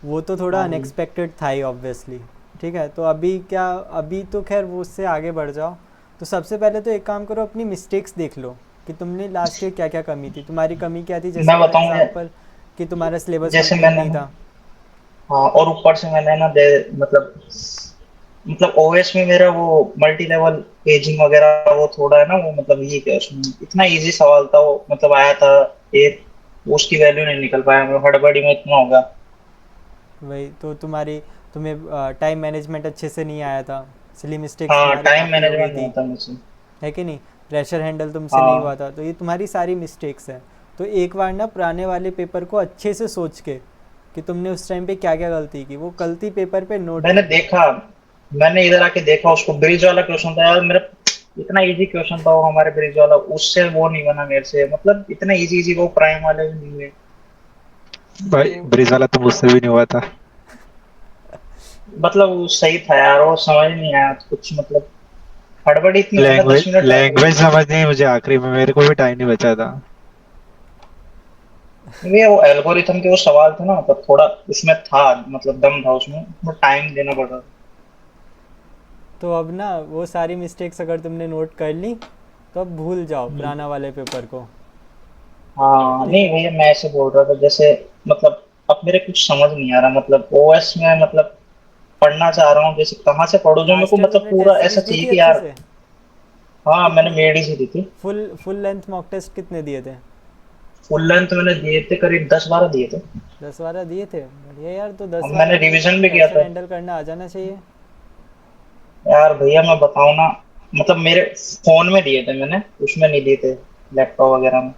वो तो थोड़ा हाँ जी। अनएक्सपेक्टेड था ही ऑब्वियसली। ठीक है, तो अभी क्या, अभी तो खैर वो उससे आगे बढ़ जाओ। तो सबसे पहले तो एक काम करो, अपनी मिस्टेक्स देख लो कि तुमने लास्ट ईयर क्या क्या कमी थी। तुम्हारी कमी क्या थी, जैसे मैं फॉर बताऊंगा, एग्जांपल कि तुम्हारा सिलेबस जैसे कंप्लीट मैंने नहीं ना, था। हाँ, और ऊपर से मैंने ना मतलब ओएस में मेरा वो मल्टी लेवल पेजिंग वगैरह वो थोड़ा है ना, वो मतलब ये क्या उसमें इतना इजी सवाल था वो, मतलब आया था एक, उसकी वैल्यू नहीं निकल पाया, मैं हड़बड़ी में इतना होगा। वही तो तुम्हें टाइम मैनेजमेंट अच्छे से नहीं आया था, इसलिए मिस्टेक्स हाँ, तुम्हारी टाइम काफ़ी हो गई मैनेजमेंट नहीं थी, होता मुझसे। है कि नहीं। प्रेशर हैंडल तुमसे नहीं हुआ हाँ, था, तो ये तुम्हारी सारी मिस्टेक्स हैं। तो एक बार ना पुराने वाले पेपर को अच्छे से सोच के कि तुमने उस टाइम पे क्या क्या गलती की, वो गलती पेपर पे नोट मैंने कर लो। देखा, मैंने इधर आके देखा उसको, ब्रिज वाला क्वेश्चन था यार मेरा, इतना इजी क्वेश्चन था वो हमारे ब्रिज वाला, उससे वो नहीं बना मेरे से, मतलब इतना इजी इजी वो प्राइम वाले भी नहीं हुए। भाई तो ब्रिज वाला तो मुझसे भी नहीं हुआ था। मतलब वो सही था यार, वो समझ नहीं आया कुछ, मतलब हड़बड़ी इतनी होती ना, लैंग्वेज 10 मिनट लग गए। लैंग्वेज समझने में मुझे आखिरी में मेरे को भी टाइम नहीं बचा था। ये वो एल्गोरिथम के वो सवाल थे ना, तो थोड़ा उसमें था, मतलब दम था उसमें, टाइम देना पड़ रहा था। तो अब ना वो सारी मिस्टेक्स अगर तुमने नोट कर ली, तो अब भूल जाओ हम्म। पुराना वाले पेपर को। हाँ, ठीक नहीं है। भैया, मैं ऐसे बोल रहा था जैसे, मतलब अब मेरे कुछ समझ नहीं आ रहा, मतलब ओएस में मतलब पढ़ना चाह रहा हूँ, जैसे कहाँ से पढ़ूं जो मेरे को लास्ट ईयर मतलब तुमने पूरा टेस्ट ऐसा सीरीज दी चाहिए थी कि अच्छे यार। से? हाँ, मैंने कितने मेड ही सी दी थी। फुल लेंथ मॉक टेस्ट कितने दिए थे? फुल लेंथ मैंने दिए थे, करीब 10-12 दिए थे। 10-12 दिए थे, बढ़िया यार। तो अब 10-12 मैंने में तो रिवीजन तुम्हें भी किया प्रेशर था। हैंडल करना आ जाना चाहिए। यार भैया मैं बताऊँ ना, मतलब मेरे फोन में दिए थे मैंने, उसमें नहीं दिए थे, लैपटॉप वगैरह में।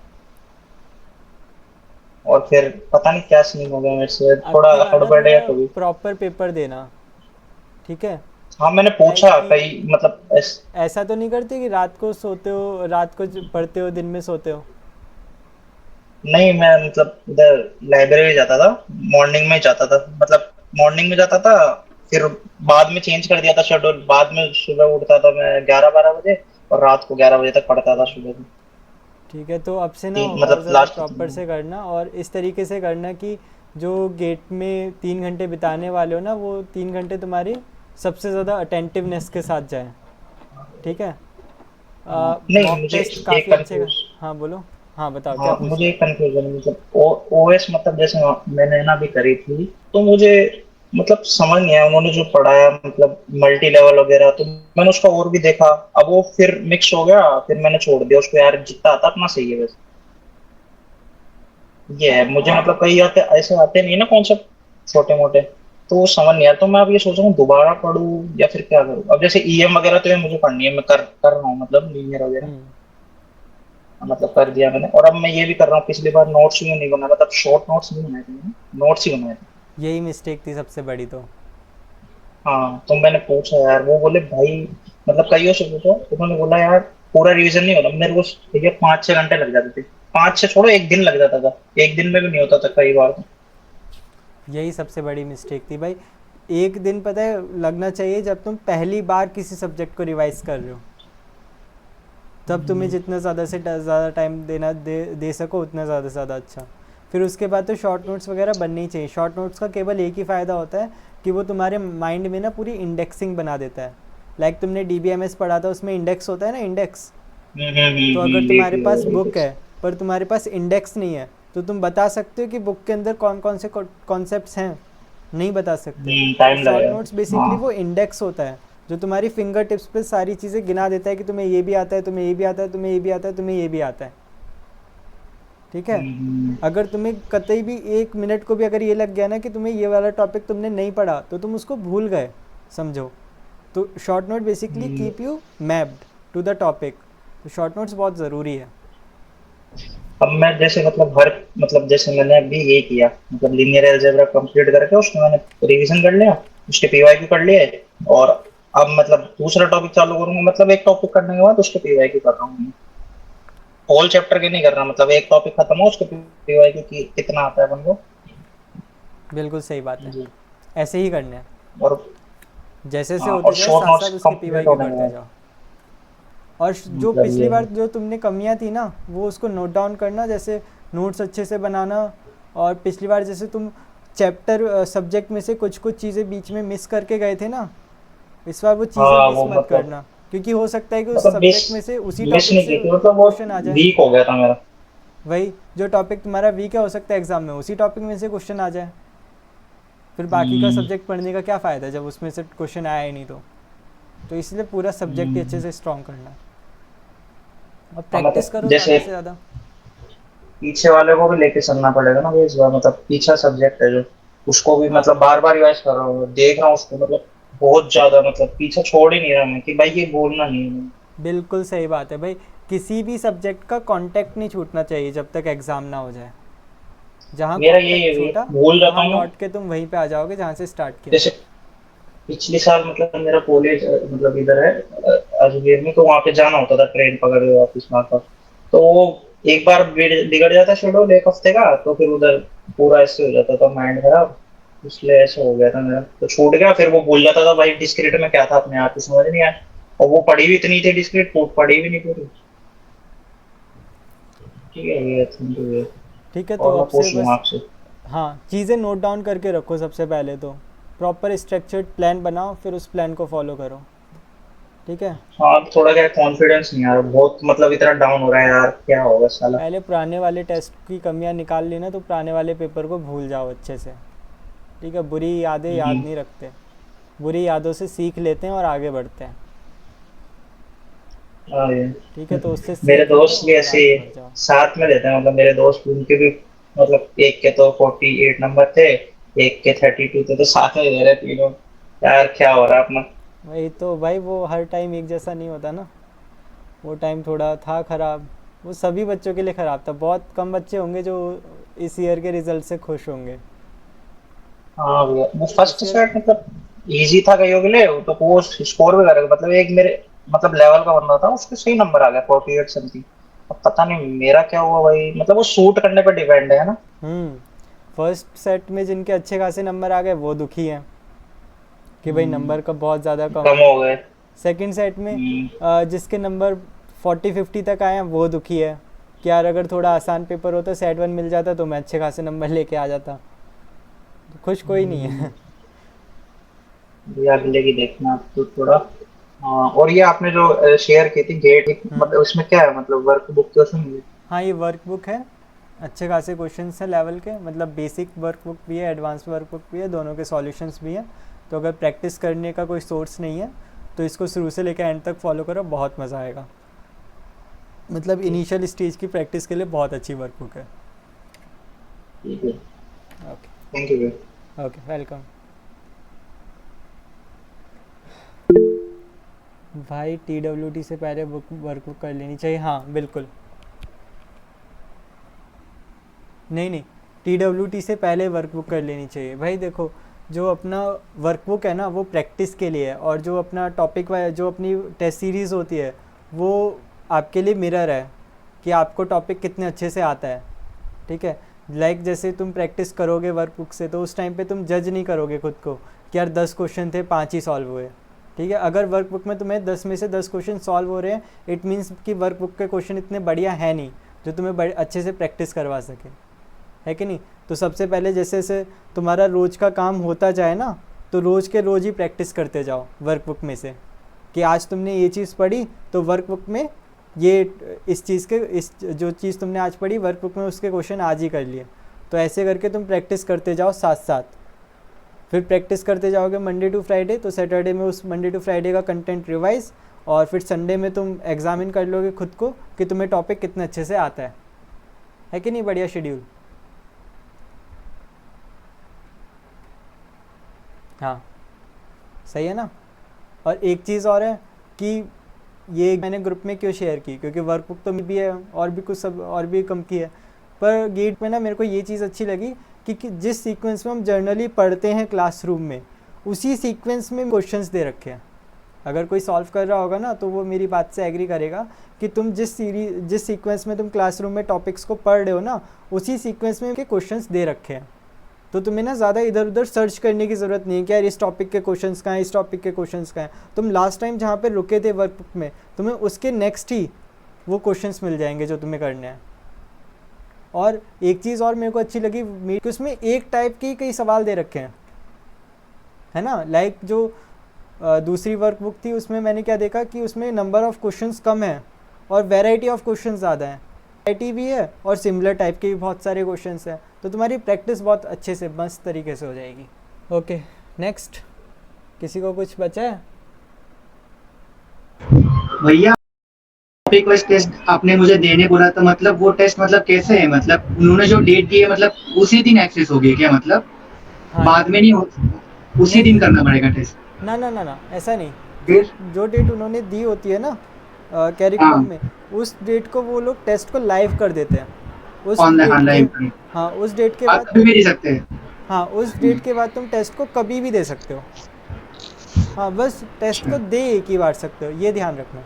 और फिर पता नहीं क्या सीन हो गया मेरे से, अब थोड़ा की बार ना हड़बड़ थोड़ा है कभी। प्रॉपर पेपर देना, ठीक है। हाँ, मैंने लाइक पूछा कि कई, मतलब ऐसा तो नहीं करते कि रात को सोते हो, रात को पढ़ते हो, दिन में सोते हो? नहीं, मैं मतलब इधर लाइब्रेरी जाता था, मॉर्निंग में जाता था, मतलब मॉर्निंग में जाता था, फिर बाद में चेंज कर दिया था शेड्यूल, बाद में सुबह उठता था मैं 11-12 बजे, और रात को 11 बजे तक पढ़ता था सुबह से। ठीक है, तो अब से ना और मतलब ज़्यादा लास्ट प्रॉपर से करना, और इस तरीके से करना कि जो गेट में 3 घंटे बिताने वाले हो ना, वो 3 घंटे तुम्हारी सबसे ज़्यादा अटेंटिवनेस के साथ जाए, ठीक है। नहीं, मॉक मुझे टेस्ट एक काफ़ी अच्छे कंफ्यूज, हाँ बोलो। हाँ बताओ क्या हाँ, पूछ मुझे रहे एक कंफ्यूजन है, मतलब ओएस मतलब जैसे मैंने ना अभी करी थी, तो मुझे मतलब समझ नहीं आया उन्होंने जो पढ़ाया, मतलब मल्टी लेवल वगैरह, तो मैंने उसका और भी देखा, अब वो फिर मिक्स हो गया, फिर मैंने छोड़ दिया उसको, यार जितना आता अपना सही है बस। ये है मुझे, मतलब कई आते ऐसे आते नहीं है ना कॉन्सेप्ट, छोटे मोटे, तो वो समझ नहीं आता, तो मैं अब ये सोच रहा हूँ दोबारा पढूं या फिर क्या करूँ। अब जैसे ईएम वगैरह तो ये मुझे पढ़नी है, मैं कर रहा हूँ, मतलब लीनियर वगैरह, हम्म। मतलब कर दिया मैंने, और अब मैं ये भी कर रहा हूँ, पिछली बार नोट्स भी नहीं बनाया, मतलब शॉर्ट नोट्स नहीं बनाए थे मैंने, नोट्स ही बनाए थे। यही मिस्टेक थी सबसे बड़ी तो। हाँ, तो मैंने पूछा यार, वो बोले भाई, मतलब कईयों से पूछा, उन्होंने बोला यार पूरा रिवीजन नहीं होता मेरे को, भैया 5-6 घंटे लग जाते थे, 5 से छोड़ो, एक दिन लग जाता था, एक दिन में भी नहीं होता था कई बार तो। यही सबसे बड़ी मिस्टेक थी भाई। एक दिन पता है लगना चाहिए जब तुम पहली बार किसी सब्जेक्ट को रिवाइज कर रहे हो, तब तुम्हें जितना ज़्यादा से ज़्यादा टाइम दे सको उतना ज़्यादा से ज़्यादा अच्छा। फिर उसके बाद तो शॉर्ट नोट्स वगैरह बननी ही चाहिए। शॉर्ट नोट्स का केवल एक ही फ़ायदा होता है कि वो तुम्हारे माइंड में ना पूरी इंडेक्सिंग बना देता है। लाइक तुमने DBMS पढ़ा था, उसमें इंडेक्स होता है ना, इंडेक्स। तो अगर तुम्हारे पास बुक है पर तुम्हारे पास इंडेक्स नहीं है, तो तुम बता सकते हो कि बुक के अंदर कौन कौन से कॉन्सेप्ट्स हैं? नहीं बता सकते। तो टाइम शॉर्ट लगेगा। नोट्स बेसिकली हाँ। वो इंडेक्स होता है जो तुम्हारी फिंगर टिप्स पे सारी चीज़ें गिना देता है कि तुम्हें ये भी आता है, तुम्हें ये भी आता है, तुम्हें ये भी आता है, तुम्हें ये भी आता है, ठीक है। अगर तुम्हें कतई भी 1 मिनट को भी अगर ये लग गया ना कि तुम्हें ये वाला टॉपिक तुमने नहीं पढ़ा, तो तुम उसको भूल गए समझो। तो short note basically keep you mapped to the topic. तो शॉर्ट नोट्स बहुत ज़रूरी है। अब मैं जैसे मतलब मतलब जैसे मैंने अभी ये किया, मतलब लीनियर अलजेब्रा कंप्लीट करके उसमें मैंने रिवीजन कर लिया, उसके पीवाईक्यू कर लिए, और अब मतलब दूसरा टॉपिक चालू करूंगा, मतलब एक टॉपिक करने के बाद उसके पीवाईक्यू कर रहा हूँ, होल चैप्टर के नहीं कर रहा, मतलब एक टॉपिक खत्म हो उसके पीवाईक्यू की कितना आता है अपन को। बिल्कुल सही बात है, जी। ऐसे ही करना है। और जैसे जैसे हाँ, होते और जाए शॉर्ट साथ नोट्स साथ उसके कंप्लीट पीवाईक्यू होने के करते बाद जाओ। और जो मतलब पिछली ये बार है। जो तुमने कमियां थी ना, वो उसको नोट डाउन करना, जैसे नोट्स अच्छे से बनाना। और पिछली बार जैसे तुम चैप्टर सब्जेक्ट में से कुछ कुछ चीज़ें बीच में मिस करके गए थे ना, इस बार वो चीज़ें हाँ, मिस वो मत मतलब करना। क्योंकि हो सकता है कि उस मतलब सब्जेक्ट में से उसी मिस टॉपिक नहीं से की थी, मतलब वो क्वेश्चन आ जाए। वीक हो गया था मेरा। वही जो टॉपिक तुम्हारा वीक है, हो सकता है एग्जाम में उसी टॉपिक में से क्वेश्चन आ जाए, फिर बाकी का सब्जेक्ट पढ़ने का क्या फ़ायदा जब उसमें से क्वेश्चन आया ही नहीं तो इसलिए पूरा सब्जेक्ट ही अच्छे से स्ट्रॉन्ग करना है और हाँ, प्रैक्टिस मतलब करो जैसे ज़्यादा से ज़्यादा। पीछे वाले को भी लेके चलना पड़ेगा ना भाई इस बार, मतलब पीछा सब्जेक्ट है जो, उसको भी हाँ मतलब बार बार रिवाइज कर रहा हूँ, देख रहा हूँ उसको, मतलब बहुत ज्यादा, मतलब पीछा छोड़ ही नहीं रहा मैं कि भाई ये बोलना नहीं है। बिल्कुल सही बात है भाई, किसी भी सब्जेक्ट का कांटेक्ट नहीं छूटना चाहिए जब तक एग्ज़ाम ना हो जाए। जहाँ मेरा यही कांटेक्ट है, छूटा भूल जाता वहाँ हूँ। लौट के तुम वहीं पे आ जाओगे जहाँ से स्टार्ट किया। जैसे पिछले साल मतलब मेरा कॉलेज मतलब इधर है अजमेर में, तो वहाँ पे जाना होता था ट्रेन पकड़ के वापस वहाँ का, तो वो एक बार बिगड़ जाता शेड्यूल एक हफ्ते का, तो फिर उधर पूरा ऐसे हो जाता था माइंड खराब, इसलिए ऐसे हो गया था मेरा, तो छूट गया, फिर वो भूल जाता था भाई डिस्क्रिट में क्या था अपने आप ही समझ नहीं आया, और वो पढ़ी भी इतनी थी डिस्क्रिट, पढ़ी भी नहीं पूरी। ठीक है ये थिंक है। ठीक है, तो और मैं अब से पूछ लूँगा बस आपसे। हाँ चीज़ें नोट डाउन करके रखो सबसे पहले तो, प्रॉपर स्ट्रक्चर्ड प्लान बनाओ, फिर उस प्लान को फॉलो करो। ठीक है, हाँ थोड़ा क्या कॉन्फिडेंस नहीं आ रहा, बहुत मतलब इतना डाउन हो रहा है यार, क्या होगा साला। पहले पुराने वाले टेस्ट की कमियां निकाल ली ना, तो पुराने वाले पेपर को भूल जाओ अच्छे से। ठीक है, बुरी यादें याद नहीं रखते, बुरी यादों से सीख लेते हैं और आगे बढ़ते हैं। हाँ ये ठीक है, तो उससे मेरे सीख लो दोस्त भी और ऐसे आगे बढ़ जाओ। साथ में देते हैं, मतलब मेरे दोस्त उनके भी मतलब एक के तो 48 नंबर थे, एक के 32 थे, तो साथ में दे रहे तीनों। यार क्या हो रहा है अपना। वही तो भाई, वो हर टाइम एक जैसा नहीं होता ना, वो टाइम थोड़ा था ख़राब, वो सभी बच्चों के लिए ख़राब था, बहुत कम बच्चे होंगे जो इस ईयर के रिज़ल्ट से खुश होंगे। हाँ भैया, वो फर्स्ट इससे सेट मतलब इजी था कईयों के लिए, तो वो स्कोर भी करेगा, मतलब एक मेरे मतलब लेवल का बंदा था, उसके सही नंबर आ गया 48 समथिंग। अब पता नहीं मेरा क्या हुआ भाई, मतलब वो सूट करने पर डिपेंड है ना। फर्स्ट सेट में जिनके अच्छे खासे नंबर आ गए वो दुखी हैं कि भाई नंबर का बहुत ज़्यादा कम कम है। हो गए। सेकंड सेट में हम्म, जिसके नंबर 40-50 तक आए हैं वो दुखी है कि यार अगर थोड़ा आसान पेपर होता, सेट 1 मिल जाता तो मैं अच्छे खासे नंबर लेके आ जाता। तो खुश कोई नहीं है। भैया अगले की देखना आप तो थोड़ा। हाँ, और ये आपने जो शेयर की थी गेट, मतलब उसमें क्या है, मतलब वर्क बुक तो उसमें मिली? हाँ ये वर्कबुक है, अच्छे खासे क्वेश्चंस हैं लेवल के, मतलब बेसिक वर्कबुक भी है, एडवांस वर्कबुक भी है, दोनों के सॉल्यूशंस भी हैं। तो अगर प्रैक्टिस करने का कोई सोर्स नहीं है तो इसको शुरू से लेकर एंड तक फॉलो करो, बहुत मज़ा आएगा। मतलब इनिशियल स्टेज की प्रैक्टिस के लिए बहुत अच्छी वर्कबुक है। ठीक है, ओके, थैंक यू भैया। Okay, welcome. भाई TWT से पहले वर्कबुक कर लेनी चाहिए, हाँ बिल्कुल। नहीं, TWT से पहले वर्कबुक कर लेनी चाहिए भाई। देखो, जो अपना वर्कबुक है ना वो प्रैक्टिस के लिए है, और जो अपना टॉपिक वाइज जो अपनी टेस्ट सीरीज़ होती है वो आपके लिए मिरर है कि आपको टॉपिक कितने अच्छे से आता है। ठीक है, लाइक जैसे तुम प्रैक्टिस करोगे वर्कबुक से तो उस टाइम पे तुम जज नहीं करोगे खुद को कि यार 10 क्वेश्चन थे 5 ही सॉल्व हुए। ठीक है, अगर वर्कबुक में तुम्हें 10 में से 10 क्वेश्चन सॉल्व हो रहे हैं, इट मीन्स कि वर्कबुक के क्वेश्चन इतने बढ़िया है नहीं जो तुम्हें बड़े अच्छे से प्रैक्टिस करवा सके, है कि नहीं। तो सबसे पहले जैसे जैसे तुम्हारा रोज़ का काम होता जाए ना, तो रोज़ के रोज़ ही प्रैक्टिस करते जाओ वर्कबुक में से, कि आज तुमने ये चीज़ पढ़ी तो वर्कबुक में ये इस चीज़ के इस जो चीज़ तुमने आज पढ़ी वर्कबुक में उसके क्वेश्चन आज ही कर लिए। तो ऐसे करके तुम प्रैक्टिस करते जाओ साथ साथ, फिर प्रैक्टिस करते जाओगे मंडे टू फ्राइडे, तो सैटरडे में उस मंडे टू फ्राइडे का कंटेंट रिवाइज, और फिर संडे में तुम एग्जामिन कर लोगे खुद को कि तुम्हें टॉपिक कितने अच्छे से आता है कि नहीं। बढ़िया शेड्यूल। हाँ सही है ना। और एक चीज़ और है कि ये मैंने ग्रुप में क्यों शेयर की, क्योंकि वर्कबुक तो भी है और भी कुछ सब और भी कम की है, पर गेट में ना मेरे को ये चीज़ अच्छी लगी कि जिस सीक्वेंस में हम जर्नली पढ़ते हैं क्लासरूम में, उसी सीक्वेंस में क्वेश्चंस दे रखे हैं। अगर कोई सॉल्व कर रहा होगा ना तो वो मेरी बात से एग्री करेगा कि तुम जिस सीक्वेंस में तुम क्लासरूम में टॉपिक्स को पढ़ रहे हो ना, उसी सीक्वेंस में के क्वेश्चंस दे रखे हैं। तो तुम्हें ना ज़्यादा इधर उधर सर्च करने की ज़रूरत नहीं है कि यार इस टॉपिक के क्वेश्चंस कहाँ हैं, इस टॉपिक के क्वेश्चंस कहाँ हैं। तुम लास्ट टाइम जहाँ पे रुके थे वर्कबुक में, तुम्हें उसके नेक्स्ट ही वो क्वेश्चंस मिल जाएंगे जो तुम्हें करने हैं। और एक चीज़ और मेरे को अच्छी लगी कि उसमें एक टाइप के कई सवाल दे रखे हैं, है ना। लाइक जो दूसरी वर्कबुक थी, उसमें मैंने क्या देखा कि उसमें नंबर ऑफ़ क्वेश्चंस कम है और वैरायटी ऑफ क्वेश्चंस ज़्यादा है। वैरायटी भी है और सिमिलर टाइप के भी बहुत सारे क्वेश्चंस हैं, तो तुम्हारी प्रैक्टिस बहुत अच्छे से मस्त तरीके से हो जाएगी। ओके, नेक्स्ट किसी को कुछ बचा है? भैया टॉपिक टेस्ट आपने मुझे देने बोला था, मतलब वो टेस्ट मतलब कैसे है, मतलब उन्होंने जो डेट दी है मतलब उसी दिन एक्सेस हो गई क्या, मतलब हाँ, बाद में नहीं हो, उसी नहीं दिन करना पड़ेगा टेस्ट? ना ना ना ना, ऐसा नहीं। जो फिर जो डेट उन्होंने दी होती है ना कैरिकुलम हाँ में, उस डेट को वो लोग टेस्ट को लाइव कर देते हैं। उस ऑनलाइन डेट के ऑनलाइन हाँ, उस डेट के आप बाद कभी भी दे सकते हैं। हाँ, उस डेट के बाद तुम टेस्ट को कभी भी दे सकते हो। हाँ, बस टेस्ट को अच्छा दे एक ही बार सकते हो, ये ध्यान रखना।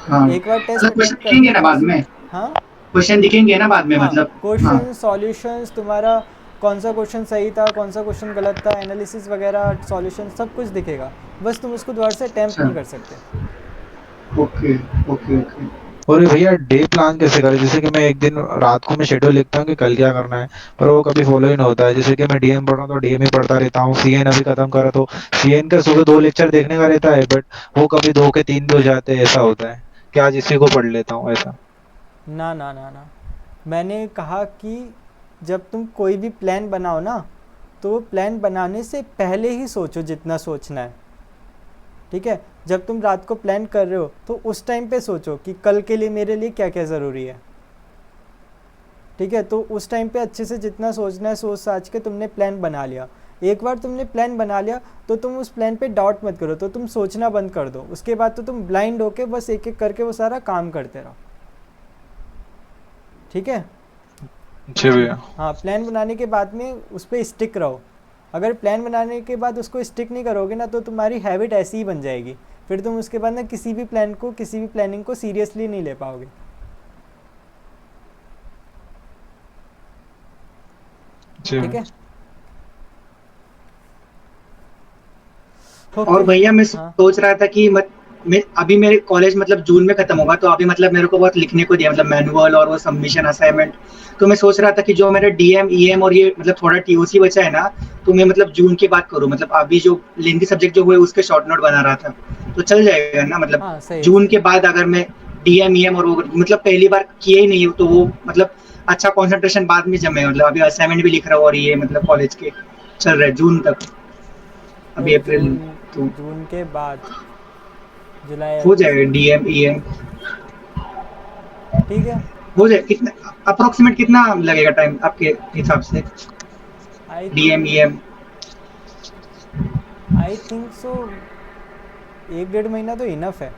हाँ, एक बार टेस्ट मतलब क्वेश्चन अटेम्प्ट दिखेंगे करते ना बाद बस। में, हाँ क्वेश्चन दिखेंगे ना बाद में हाँ, मतलब? हाँ क्वेश्चन सॉल्यूशंस तुम्हारा, कौन सा क्वेश्चन सही था, कौन सा क्वेश्चन गलत था, एनालिसिस वगैरह, सॉल्यूशन सब कुछ दिखेगा, बस तुम उसको दोबारा से अटेम्प्ट अच्छा नहीं कर सकते। Okay okay okay. और भैया डे प्लान कैसे करें? जैसे कि मैं एक दिन रात को मैं शेड्यूल लिखता हूँ कि कल क्या करना है, पर वो कभी फॉलो ही नहीं होता है। जैसे कि मैं डीएम पढ़ रहा हूँ तो डीएम ही पढ़ता रहता हूँ, सीएन अभी खत्म करा तो सीएन का सुबह 2 लेक्चर देखने का रहता है, बट वो कभी 2 के 3 भी हो जाते हैं, ऐसा होता है कि आज इसी को पढ़ लेता हूँ ऐसा। ना ना ना ना, मैंने कहा कि जब तुम कोई भी प्लान बनाओ ना, तो प्लान बनाने से पहले ही सोचो जितना सोचना है। ठीक है, जब तुम रात को प्लान कर रहे हो तो उस टाइम पे सोचो कि कल के लिए मेरे लिए क्या क्या ज़रूरी है। ठीक है, तो उस टाइम पे अच्छे से जितना सोचना है सोच साच के तुमने प्लान बना लिया। एक बार तुमने प्लान बना लिया तो तुम उस प्लान पे डाउट मत करो, तो तुम सोचना बंद कर दो। उसके बाद तो तुम ब्लाइंड होके बस एक एक करके वो सारा काम करते रहो। ठीक है, जी भैया। हाँ, प्लान बनाने के बाद में उस पर स्टिक रहो। अगर प्लान बनाने के बाद उसको स्टिक नहीं करोगे ना, तो तुम्हारी हैबिट ऐसी ही बन जाएगी, फिर तुम उसके बाद ना किसी भी प्लान को, किसी भी प्लानिंग को सीरियसली नहीं ले पाओगे। जी ठीक है, और ओके। भैया मैं हाँ सोच रहा था कि मैं अभी मेरे कॉलेज मतलब जून में खत्म होगा, तो अभी मतलब मेरे को बहुत लिखने को दिया, मतलब मैनुअल और वो सबमिशन असाइनमेंट। तो मैं सोच रहा था कि जो मेरे डीएम ईएम और ये मतलब थोड़ा टीओसी बचा है ना, तो मैं मतलब जून की बात करूँ, मतलब अभी जो लेंथी सब्जेक्ट जो हुए उसके शॉर्ट नोट बना रहा था, तो चल जाएगा ना? मतलब हाँ, सही है जून सही के है। बाद अगर मैं डीएम ईएम और वो मतलब पहली बार किए ही नहीं हूँ, तो वो मतलब अच्छा कॉन्सेंट्रेशन बाद में जमे, मतलब अभी असाइनमेंट भी लिख रहा हूँ और ये मतलब कॉलेज के चल रहे जून तक, तो अभी अप्रैल जून, में, तो जून के बाद जुलाई हो अगस्त, जाएगा डीएम ईएम। ठीक है। हो जाए कितना अप्रोक्सीमेट कितना लगेगा टाइम आपके हिसाब से? I um think um I think so 1 डेढ़ महीना तो इनफ है।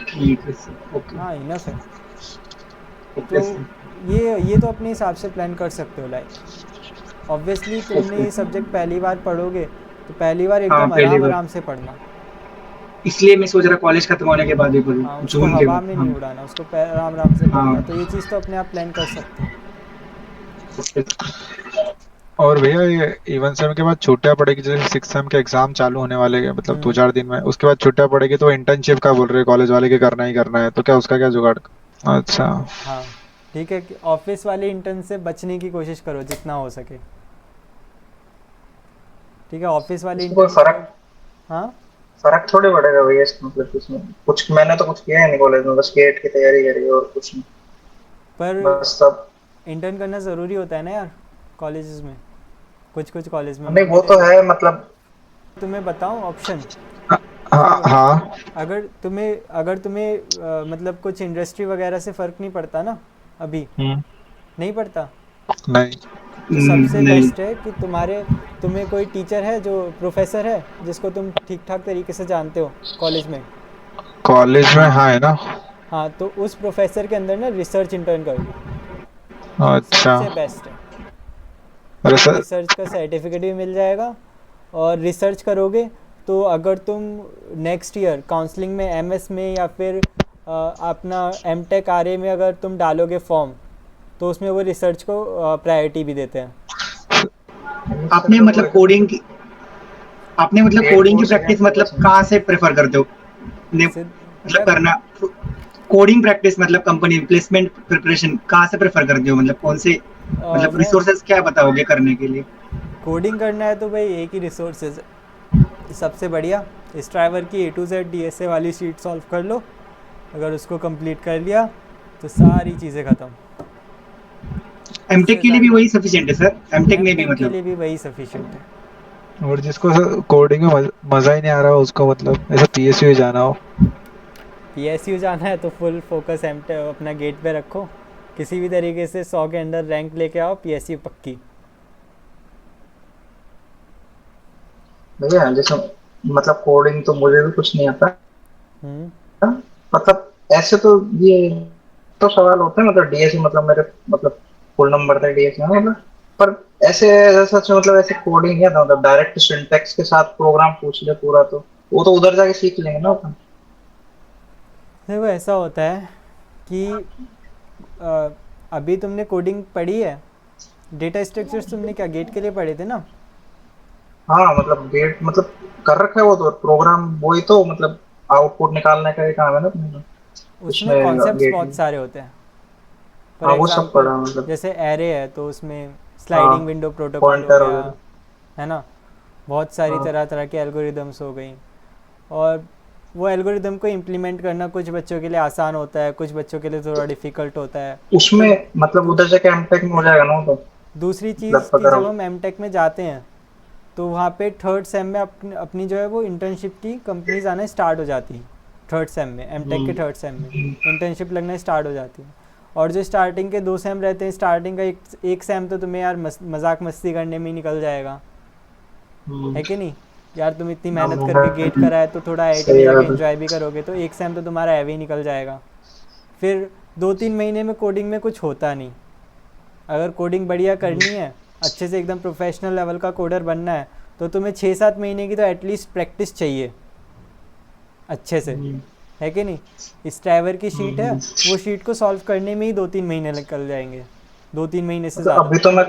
ठीक है सर, ओके हाँ, इनफ है। तो ओके सर, ये तो अपने हिसाब से प्लान कर सकते हो। लाइक ऑब्वियसली तुमने ओके। ये सब्जेक्ट पहली बार पढ़ोगे, तो पहली बार हाँ एकदम पहली आराम बार, आराम से पढ़ना। इसलिए मैं सोच रहा कॉलेज खत्म होने के बाद ही पढ़ूँ, हाँ, उसको जून के हवा बाद। में हाँ नहीं उड़ाना, उसको आराम आराम से हाँ पढ़ना, तो ये चीज़ तो अपने आप प्लान कर सकते हो। ओके। और भैया ये इवन सेम के बाद छुट्टियां पड़ेगी, जैसे 6 सेम के एग्जाम चालू होने वाले हैं मतलब हम्म 2-4 दिन में, उसके बाद छुट्टियां पड़ेगी, तो इंटर्नशिप का बोल रहे हैं कॉलेज वाले कि करना ही करना है, तो क्या उसका क्या जुगाड़? अच्छा। हाँ, ठीक है, कि ऑफिस वाले इंटर्न से बचने की कोशिश करो जितना हो सके। ठीक है, ऑफिस वाले इसमें कोई इंटर्न से। फर्क हाँ, फर्क थोड़ी पड़ेगा भैया इसमें, मतलब इसमें कुछ मैंने तो कुछ किया है नहीं कॉलेज में, बस गेट की तैयारी करी है और कुछ नहीं, पर बस सब। इंटर्न करना ज़रूरी होता है ना यार, कॉलेजेस में, कुछ कुछ कॉलेज में। नहीं वो तो है मतलब। तुम्हें बताऊं ऑप्शन, हाँ सुनो। हाँ। अगर तुम्हें मतलब कुछ इंडस्ट्री वगैरह से फ़र्क नहीं पड़ता ना अभी, हम्म। नहीं पड़ता, नहीं। तो सबसे नहीं बेस्ट है कि तुम्हें कोई टीचर है, जो प्रोफेसर है जिसको तुम ठीक ठाक तरीके से जानते हो कॉलेज में। कॉलेज में हाँ है ना। हाँ, तो उस प्रोफेसर के अंदर ना रिसर्च इंटर्न कर लो, अच्छा। सबसे बेस्ट है। अरे तुम्हें सर। रिसर्च का सर्टिफिकेट भी मिल जाएगा, और रिसर्च करोगे तो अगर तुम नेक्स्ट ईयर काउंसलिंग में एमएस में या फिर अपना एमटेक आरए में अगर तुम डालोगे फॉर्म, तो उसमें वो रिसर्च को प्रायोरिटी भी देते हैं। आपने मतलब कोडिंग की, आपने मतलब पेड कोडिंग की कोर्स है क्या प्रैक्टिस पूरा मतलब सेमेस्टर? कहाँ से प्रेफर करते हो ने, सिर्फ मतलब क्या? करना कोडिंग प्रैक्टिस मतलब कंपनी प्लेसमेंट प्रिपरेशन कहाँ से प्रेफर करते हो, मतलब कौन से मतलब मैं रिसोर्सेज क्या बताओगे करने के लिए? कोडिंग करना है तो भाई एक ही रिसोर्सेज है, सबसे बढ़िया इस ड्राइवर की A to Z DSA वाली शीट सॉल्व कर लो। अगर उसको कंप्लीट कर लिया तो सारी चीज़ें ख़त्म। एमटेक के लिए भी वही सफिशिएंट है सर, एमटेक में भी एमटेक के मतलब। लिए भी वही सफिशिएंट है। और जिसको कोडिंग में मजा ही नहीं आ रहा हो उसको मतलब ऐसे पीएसयू जाना हो। PSU जाना है तो फुल फोकस अपना गेट पे रखो, किसी भी तरीके से 100 के अंदर रैंक लेके आओ, PSU पक्की। भैया जैसे मतलब कोडिंग तो मुझे भी कुछ नहीं आता, मतलब ऐसे तो ये तो सवाल होते हैं, मतलब डीएससी मतलब मेरे मतलब फुल नंबर था डीएससी में मतलब, पर ऐसे सच में मतलब ऐसे कोडिंग नहीं आता, मतलब डायरेक्ट सिंटैक्स के साथ प्रोग्राम पूछ ले पूरा, तो वो तो उधर जाके सीख लेंगे ना अपन। देखो ऐसा होता है कि अभी तुमने कोडिंग पढ़ी है, डेटा स्ट्रक्चर्स तुमने क्या गेट के लिए पढ़े थे ना? हाँ मतलब गेट मतलब कर रखा है वो तो, प्रोग्राम वही तो मतलब आउटपुट निकालने का ही काम है ना अपने, उसमें उसमें कॉन्सेप्ट्स गेट बहुत में। सारे होते हैं। फॉर हाँ वो सब एग्जांपल पढ़ा मतलब। जैसे एरे है तो उसमें हाँ स्लाइडिंग विंडो प्रोटोकॉल हो पॉइंटर गया, वगैरह। है ना, बहुत सारी हाँ तरह तरह के एल्गोरिदम्स हो गई। और वो एल्गोरिदम को इम्प्लीमेंट करना कुछ बच्चों के लिए आसान होता है, कुछ बच्चों के लिए थोड़ा डिफ़िकल्ट होता है। तो उसमें मतलब उधर जाके एमटेक में हो जाएगा ना वो तो, दूसरी चीज़ मतलब कि अगर। जब हम एमटेक में जाते हैं तो वहाँ पे थर्ड सेम में अपनी जो है वो इंटर्नशिप की कंपनीज आना स्टार्ट हो जाती हैं। थर्ड सेम में, एमटेक के थर्ड सेम में इंटर्नशिप लगना स्टार्ट हो जाती है। और जो स्टार्टिंग के 2 सेम रहते हैं, स्टार्टिंग का एक सेम तो तुम्हें यार मजाक मस्ती करने में ही निकल जाएगा, है कि नहीं? यार तुम इतनी मेहनत करके गेट करा है तो थोड़ा आईआईटी में सही जाके बात है। एंजॉय भी करोगे, तो एक सेम तो तुम्हारा ऐवे ही निकल जाएगा। फिर 2-3 महीने में कोडिंग में कुछ होता नहीं। अगर कोडिंग बढ़िया करनी है, अच्छे से एकदम प्रोफेशनल लेवल का कोडर बनना है, तो तुम्हें 6-7 महीने की तो एटलीस्ट प्रैक्टिस चाहिए अच्छे से, है कि नहीं? इस ड्राइवर की शीट है, वो शीट को सॉल्व करने में ही 2-3 महीने निकल जाएंगे, 2-3 महीने से मतलब ज़्यादा। अभी तो मैं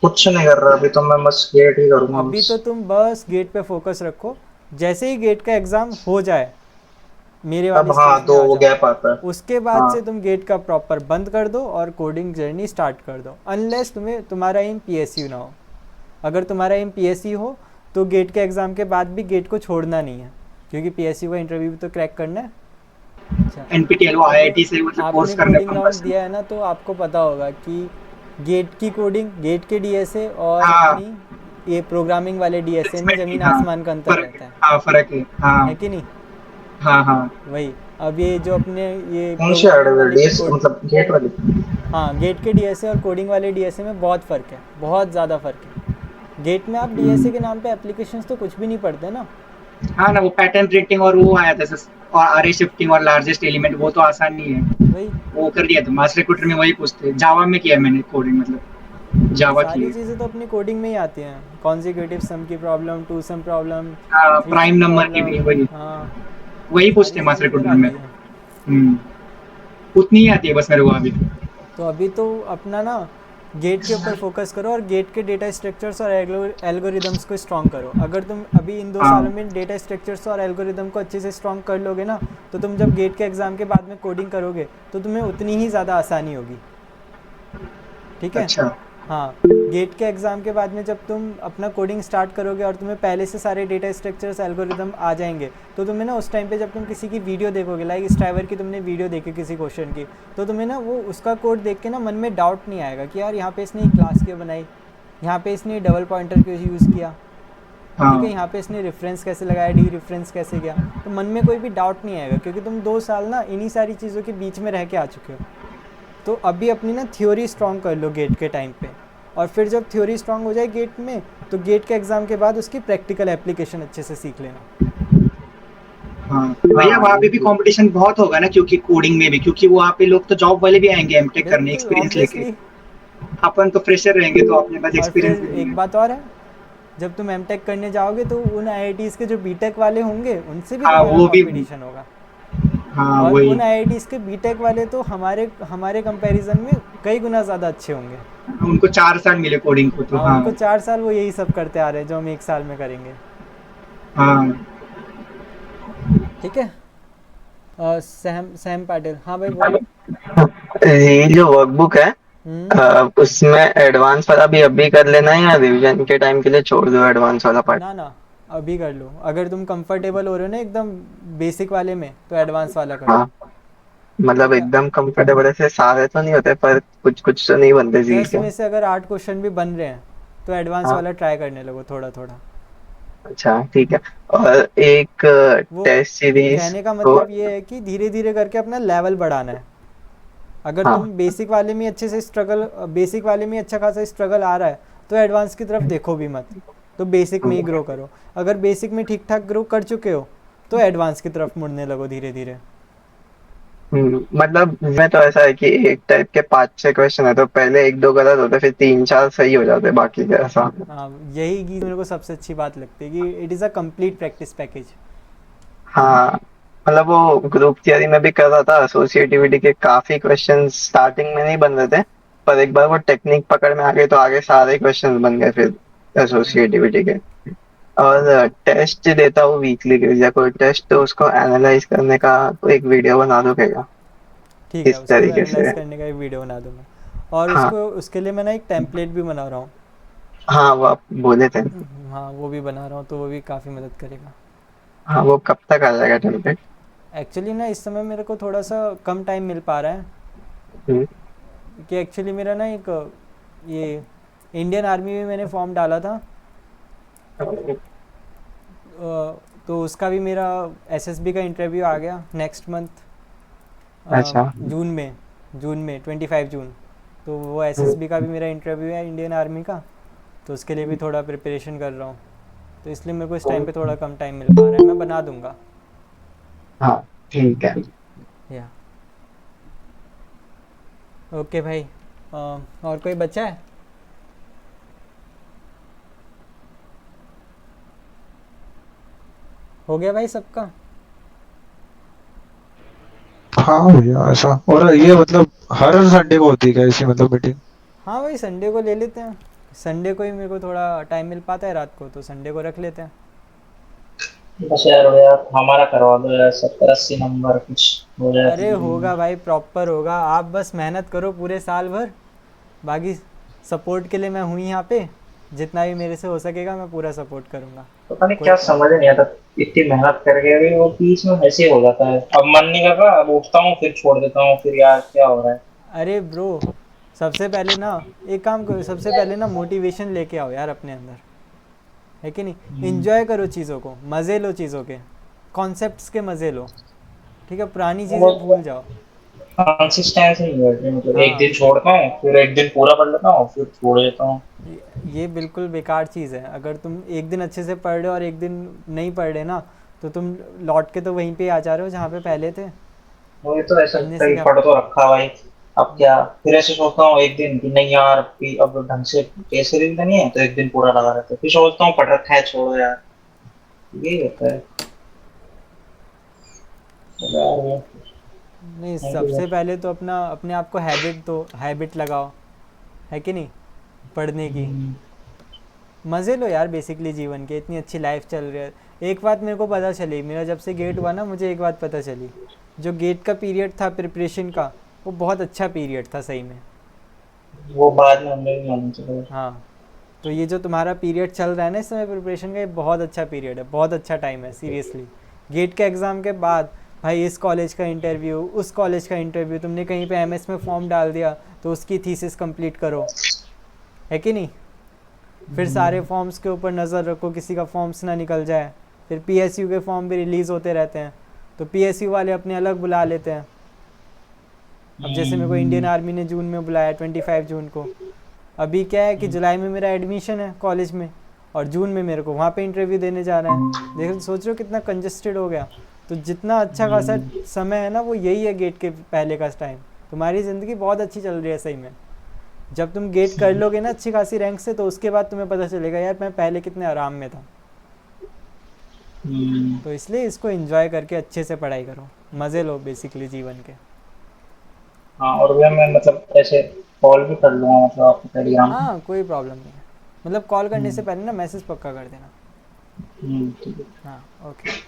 कुछ नहीं कर रहा, अभी तो मैं बस गेट ही करूंगा अभी बस। तो तुम बस गेट पे फोकस रखो। जैसे ही गेट का एग्ज़ाम हो जाए, मेरे तब वाली स्टेज हाँ में दो आ वो जाओ, गैप आता है। उसके बाद हाँ से तुम गेट का प्रॉपर बंद कर दो और कोडिंग जर्नी स्टार्ट कर दो, अनलेस तुम्हारा एम PSU ना हो। अगर तुम्हारा एम PSU हो तो गेट के एग्ज़ाम के बाद भी गेट को छोड़ना नहीं है, क्योंकि PSU का इंटरव्यू भी तो क्रैक करना है। अच्छा, एनपीटीएल वो आपने आईआईटी से मतलब कोर्स आपने करने कोडिंग राउंड कंपल्सरी। दिया है ना, तो आपको पता होगा कि गेट की कोडिंग, गेट के DSA और हाँ अपनी ये प्रोग्रामिंग वाले DSA में प्लेसमेंट की, ज़मीन हाँ आसमान का अंतर फर्क रहता हाँ फर्क है है हाँ। कि नहीं? हाँ हाँ। वही, अब ये जो अपने ये कौन सी प्रोग्रामिंग हार्डवेयर वाले की डीएस कोड, मतलब गेट वाली। हाँ गेट के DSA और कोडिंग वाले DSA में बहुत फ़र्क है, बहुत ज़्यादा फ़र्क है। गेट में आप DSA के नाम पे एप्लीकेशंस तो कुछ भी नहीं पढ़ते ना। हाँ ना, वो पैटर्न प्रिंटिंग और वो आया था और आरे शिफ्टिंग और लार्जेस्ट एलिमेंट, वो तो आसान नहीं है। वही, वो कर दिया था मास रिक्रूटर में, वही पूछते जावा में किया है मैंने कोडिंग, मतलब जावा की सारी है। चीज़ें तो अपनी कोडिंग में ही आती हैं। कॉन्जिक्यूटिव सम की प्रॉब्लम, टू सम प्रॉब्लम, हाँ थ्री प्राइम सम नंबर की भी प्रॉब्लम, वही हाँ वही सारी पूछते हैं मास चीज़ें इधर रिक्रूटर में। आती हैं। हम्म, उतनी ही आती है बस मेरे को अभी। तो अभी तो अपना ना गेट के ऊपर फोकस करो और गेट के डेटा स्ट्रक्चर्स और एल्गोरिदम्स को स्ट्रॉन्ग करो। अगर तुम अभी इन 2 सालों हाँ में डेटा स्ट्रक्चर्स और एल्गोरिदम को अच्छे से स्ट्रॉन्ग कर लोगे ना, तो तुम जब गेट के एग्ज़ाम के बाद में कोडिंग करोगे तो तुम्हें उतनी ही ज़्यादा आसानी होगी। ठीक है? अच्छा। हाँ, गेट के एग्ज़ाम के बाद में जब तुम अपना कोडिंग स्टार्ट करोगे और तुम्हें पहले से सारे डेटा स्ट्रक्चर्स एल्गोरिदम आ जाएंगे, तो तुम्हें ना उस टाइम पे जब तुम किसी की वीडियो देखोगे, लाइक स्ट्राइवर की तुमने वीडियो देखी किसी क्वेश्चन की, तो तुम्हें ना वो उसका कोड देख के ना मन में डाउट नहीं आएगा कि यार यहाँ पे इसने क्लास क्यों बनाई, यहाँ पे इसने डबल पॉइंटर क्यों यूज़ किया, ठीक है, हाँ यहाँ पे इसने रेफरेंस कैसे लगाया, डी रेफरेंस कैसे किया। तो मन में कोई भी डाउट नहीं आएगा, क्योंकि तुम 2 साल ना इन्हीं सारी चीज़ों के बीच में रह के आ चुके हो। तो अभी अपनी ना थ्योरी स्ट्रॉन्ग कर लो गेट के टाइम पे, और फिर जब थ्योरी स्ट्रॉन्ग हो जाए गेट में, तो गेट के एग्ज़ाम के बाद उसकी प्रैक्टिकल एप्लीकेशन अच्छे से सीख लेना। हाँ भैया, वहाँ पे भी कंपटीशन बहुत होगा ना, क्योंकि कोडिंग में भी, क्योंकि वहाँ पे लोग तो जॉब वाले भी आएंगे एमटेक करने बिल्कुल, एक्सपीरियंस लेके। ऑब्वियसली। अपन तो फ्रेशर रहेंगे तो अपने पास और एक्सपीरियंस फिर भी नहीं एक है। बात और है, जब तुम एमटेक करने जाओगे तो उन आईआईटीज़ के जो बीटेक वाले होंगे उनसे भी हाँ तुम्हारा वो भी। कंपटीशन होगा। हाँ और वही। उन आईआईटीज़ के बीटेक वाले तो हमारे हमारे कंपैरिजन में कई गुना ज़्यादा अच्छे होंगे। उनको 4 साल मिले कोडिंग को तो हाँ, हाँ। उनको 4 साल वो यही सब करते आ रहे हैं जो हम 1 साल में करेंगे। हाँ ठीक है? सैम सैम पाटिल, हाँ भाई बोलो। ये जो वर्कबुक है हम्म। उसमें एडवांस वाला भी अभी कर लेना है या रिवीजन के टाइम के लिए छोड़ दो एडवांस वाला पार्ट? ना ना, अभी कर लो, अगर तुम कंफर्टेबल हो रहे हो ना एकदम बेसिक वाले में तो एडवांस वाला कर लो। हाँ, मतलब ठीक है, एकदम कंफर्टेबल ऐसे सारे तो नहीं होते, पर कुछ कुछ तो नहीं बनते सील 10 के। में से अगर 8 क्वेश्चन भी बन रहे हैं तो एडवांस हाँ, वाला ट्राई करने लगो थोड़ा थोड़ा। अच्छा ठीक है। और एक वो टेस्ट सीरीज कहने का तो। मतलब ये है कि धीरे धीरे करके अपना लेवल बढ़ाना है। अगर हाँ। तुम बेसिक वाले में अच्छे से स्ट्रगल, बेसिक वाले में अच्छा खासा स्ट्रगल आ रहा है तो एडवांस की तरफ देखो भी मत, तो बेसिक में ही ग्रो करो। अगर बेसिक में ठीक ठाक ग्रो कर चुके हो तो एडवांस की तरफ मुड़ने लगो धीरे धीरे। मतलब मैं तो ऐसा है कि एक टाइप के 5-6 क्वेश्चन है, तो पहले एक दो गलत होते फिर 3-4 सही हो जाते, बाकी का ऐसा। हाँ, यही चीज़ मेरे को सबसे अच्छी बात लगती है कि it is a complete practice package. हाँ, मतलब वो ग्रुप थियरी में भी कर रहा था, एसोसिएटिविटी के काफी क्वेश्चन स्टार्टिंग में नहीं बन रहे थे, पर एक बार वो टेक्निक पकड़ में आ गई तो आगे सारे क्वेश्चन बन गए फिर एसोसिएटिविटी के। और टेस्ट देता हूँ वीकली के, या कोई टेस्ट तो उसको एनालाइज करने का एक वीडियो बना दो क्या, ठीक है, इस उसको तरीके एनालाइज से। करने का एक वीडियो बना दूंगा। और हाँ। उसको उसके लिए मैं ना एक टेम्पलेट भी बना रहा हूँ। हाँ, वो आप बोले थे। हाँ, वो भी बना रहा हूँ तो वो भी काफ़ी मदद करेगा। हाँ, वो कब तक आ जाएगा टेम्पलेट? एक्चुअली ना इस समय मेरे को थोड़ा सा कम टाइम मिल पा रहा है हम्म। कि एक्चुअली मेरा ना एक ये इंडियन आर्मी में मैंने फॉर्म डाला था, तो उसका भी मेरा एसएसबी का इंटरव्यू आ गया नेक्स्ट मंथ, अच्छा। जून में 25 जून। तो वो एसएसबी का भी मेरा इंटरव्यू है इंडियन आर्मी का, तो उसके लिए भी थोड़ा प्रिपरेशन कर रहा हूँ। तो इसलिए मेरे को इस टाइम पे थोड़ा कम टाइम मिल पा रहा है, मैं बना दूंगा। हाँ, ठीक है। या ओके भाई, और कोई बच्चा है? हो गया भाई सबका? हाँ भैया ऐसा। और ये मतलब हर संडे को होती है क्या ऐसी मतलब मीटिंग? हाँ भाई, संडे को ले लेते हैं। संडे को ही मेरे को थोड़ा टाइम मिल पाता है रात को, तो संडे को रख लेते हैं। बस यार हो यार, हमारा करवा दो यार, 70-80 नंबर कुछ हो जाए तो अरे बढ़िया। होगा भाई, प्रॉपर होगा। आप बस मेहनत करो पूरे साल भर, बाकी सपोर्ट के लिए मैं हूँ यहाँ पे। जितना भी मेरे से हो सकेगा मैं पूरा सपोर्ट करूँगा। पता नहीं कोई क्या समझ नहीं आता, इतनी मेहनत करके भी वो बीच में ऐसे ही हो जाता है। अब मन नहीं कर रहा, अब उठता हूँ फिर छोड़ देता हूँ, फिर यार क्या हो रहा है। अरे ब्रो, सबसे पहले ना एक काम करो, सबसे पहले ना मोटिवेशन लेके आओ यार अपने अंदर, है कि नहीं? इंजॉय करो चीज़ों को, मज़े लो चीज़ों के, कॉन्सेप्ट्स के मज़े लो। ठीक है, पुरानी वो चीज़ें भूल जाओ। कंसिस्टेंसी नहीं बैठ रही, मतलब एक हाँ, दिन छोड़ता हूँ फिर एक दिन पूरा पढ़ लेता हूँ फिर छोड़ देता हूँ। ये बिल्कुल बेकार चीज़ है। अगर तुम एक दिन अच्छे से पढ़ रहे हो और एक दिन नहीं पढ़ रहे ना, तो तुम लौट के तो वहीं पे आ जा रहे हो जहाँ पे पहले थे। मुझे तो ऐसा पढ़ने लगता है से कि क्या पढ़ फ़ायदा? तो रखा भाई, अब क्या। फिर ऐसे सोचता हूँ एक दिन कि नहीं यार अब ढंग से कैसे दिन नहीं है, तो एक दिन पूरा लगा रहता है, फिर सोचता हूँ पढ़ रखा है छोड़ो यार। यही होता है। चलो यार ये, नहीं, थैंक यू सबसे सर। पहले तो अपने आप को हैबिट लगाओ, है कि नहीं? पढ़ने की मज़े लो यार, बेसिकली जीवन के इतनी अच्छी लाइफ चल रही है। एक बात मेरे को पता चली, मेरा जब से गेट हुआ ना, मुझे एक बात पता चली। जो गेट का पीरियड था प्रिपरेशन का, वो बहुत अच्छा पीरियड था सही में। वो बाद में हमने भी मालूम चला। हाँ, तो ये जो तुम्हारा पीरियड चल रहा है ना इस समय प्रिपरेशन का, ये बहुत अच्छा पीरियड है, बहुत अच्छा टाइम है सीरियसली। गेट के एग्ज़ाम के बाद भाई इस कॉलेज का इंटरव्यू, उस कॉलेज का इंटरव्यू, तुमने कहीं पे एमएस में फॉर्म डाल दिया तो उसकी थीसिस कंप्लीट करो, है कि नहीं? फिर सारे फॉर्म्स के ऊपर नज़र रखो किसी का फॉर्म्स ना निकल जाए। फिर पीएसयू के फॉर्म भी रिलीज़ होते रहते हैं, तो पीएसयू वाले अपने अलग बुला लेते हैं। अब जैसे मेरे को इंडियन आर्मी ने जून में बुलाया 25 जून को। अभी क्या है कि जुलाई में मेरा एडमिशन है कॉलेज में, और जून में मेरे को वहाँ पे इंटरव्यू देने जाना है। देखो, सोच रहे हो कितना कंजस्टेड हो गया। तो जितना अच्छा खासा समय है ना, वो यही है गेट के पहले का टाइम। तुम्हारी ज़िंदगी बहुत अच्छी चल रही है सही में। जब तुम गेट कर लोगे ना अच्छी खासी रैंक से, तो उसके बाद तुम्हें पता चलेगा यार मैं पहले कितने आराम में था। तो इसलिए इसको एंजॉय करके अच्छे से पढ़ाई करो, मज़े लो बेसिकली जीवन के। हाँ, और भैया मैं मतलब ऐसे कॉल भी कर लूँगा मतलब आपको टेलीग्राम पे। हाँ, कोई प्रॉब्लम नहीं है। मतलब कॉल करने से पहले ना मैसेज पक्का कर देना। ठीक है। हाँ, ओके।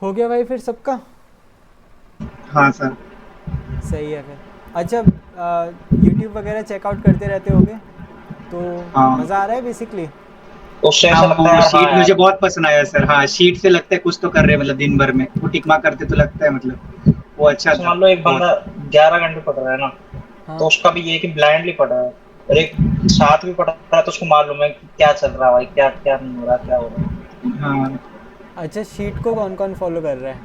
हो गया भाई फिर सबका? हाँ सर। सही है फिर। अच्छा, यूट्यूब वगैरह चेकआउट करते रहते होगे तो हाँ। मज़ा आ रहा है बेसिकली? उससे ऐसा लगता है यार, शीट हाँ मुझे यार, बहुत पसंद आया सर। हाँ, शीट से लगता है कुछ तो कर रहे हैं मतलब दिन भर में, वो टिक मार्क करते तो लगता है मतलब वो अच्छा जैसे था मान लो एक बहुत। बंदा 11 घंटे पढ़ रहा है ना, तो हाँ उसका भी ये है कि ब्लाइंडली पढ़ रहा है, और एक साथ भी पढ़ रहा है तो उसको मालूम है कि क्या चल रहा है भाई, क्या क्या नहीं हो रहा, क्या हो रहा है। हाँ, अच्छा, शीट को कौन कौन फॉलो कर रहा है?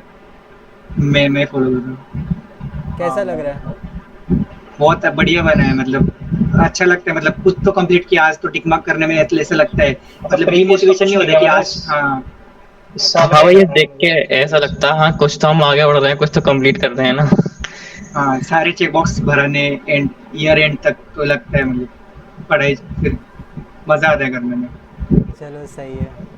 मैं फॉलो कर रहा हूँ। कैसा हाँ लग मैं रहा भी है? बहुत बढ़िया बना है मतलब अच्छा लगता है मतलब कुछ तो कंप्लीट किया आज तो टिक मार्क करने में ऐसा लगता है। मतलब मतलब प्रीवियस का डीमोटिवेशन कुछ नहीं नहीं होता किया कि मैंने, आज हाँ सब हाँ रह भाई, ये गया था देख के मतलब ऐसा प्रीवियस। लगता है हाँ कुछ तो हम आगे बढ़ रहे हैं, कुछ तो कंप्लीट कर रहे हैं ना। हाँ सारे चेक बॉक्स भरने एंड ईयर एंड तक तो लगता है मतलब पढ़ाई फिर मजा आता है करने में। चलो सही है।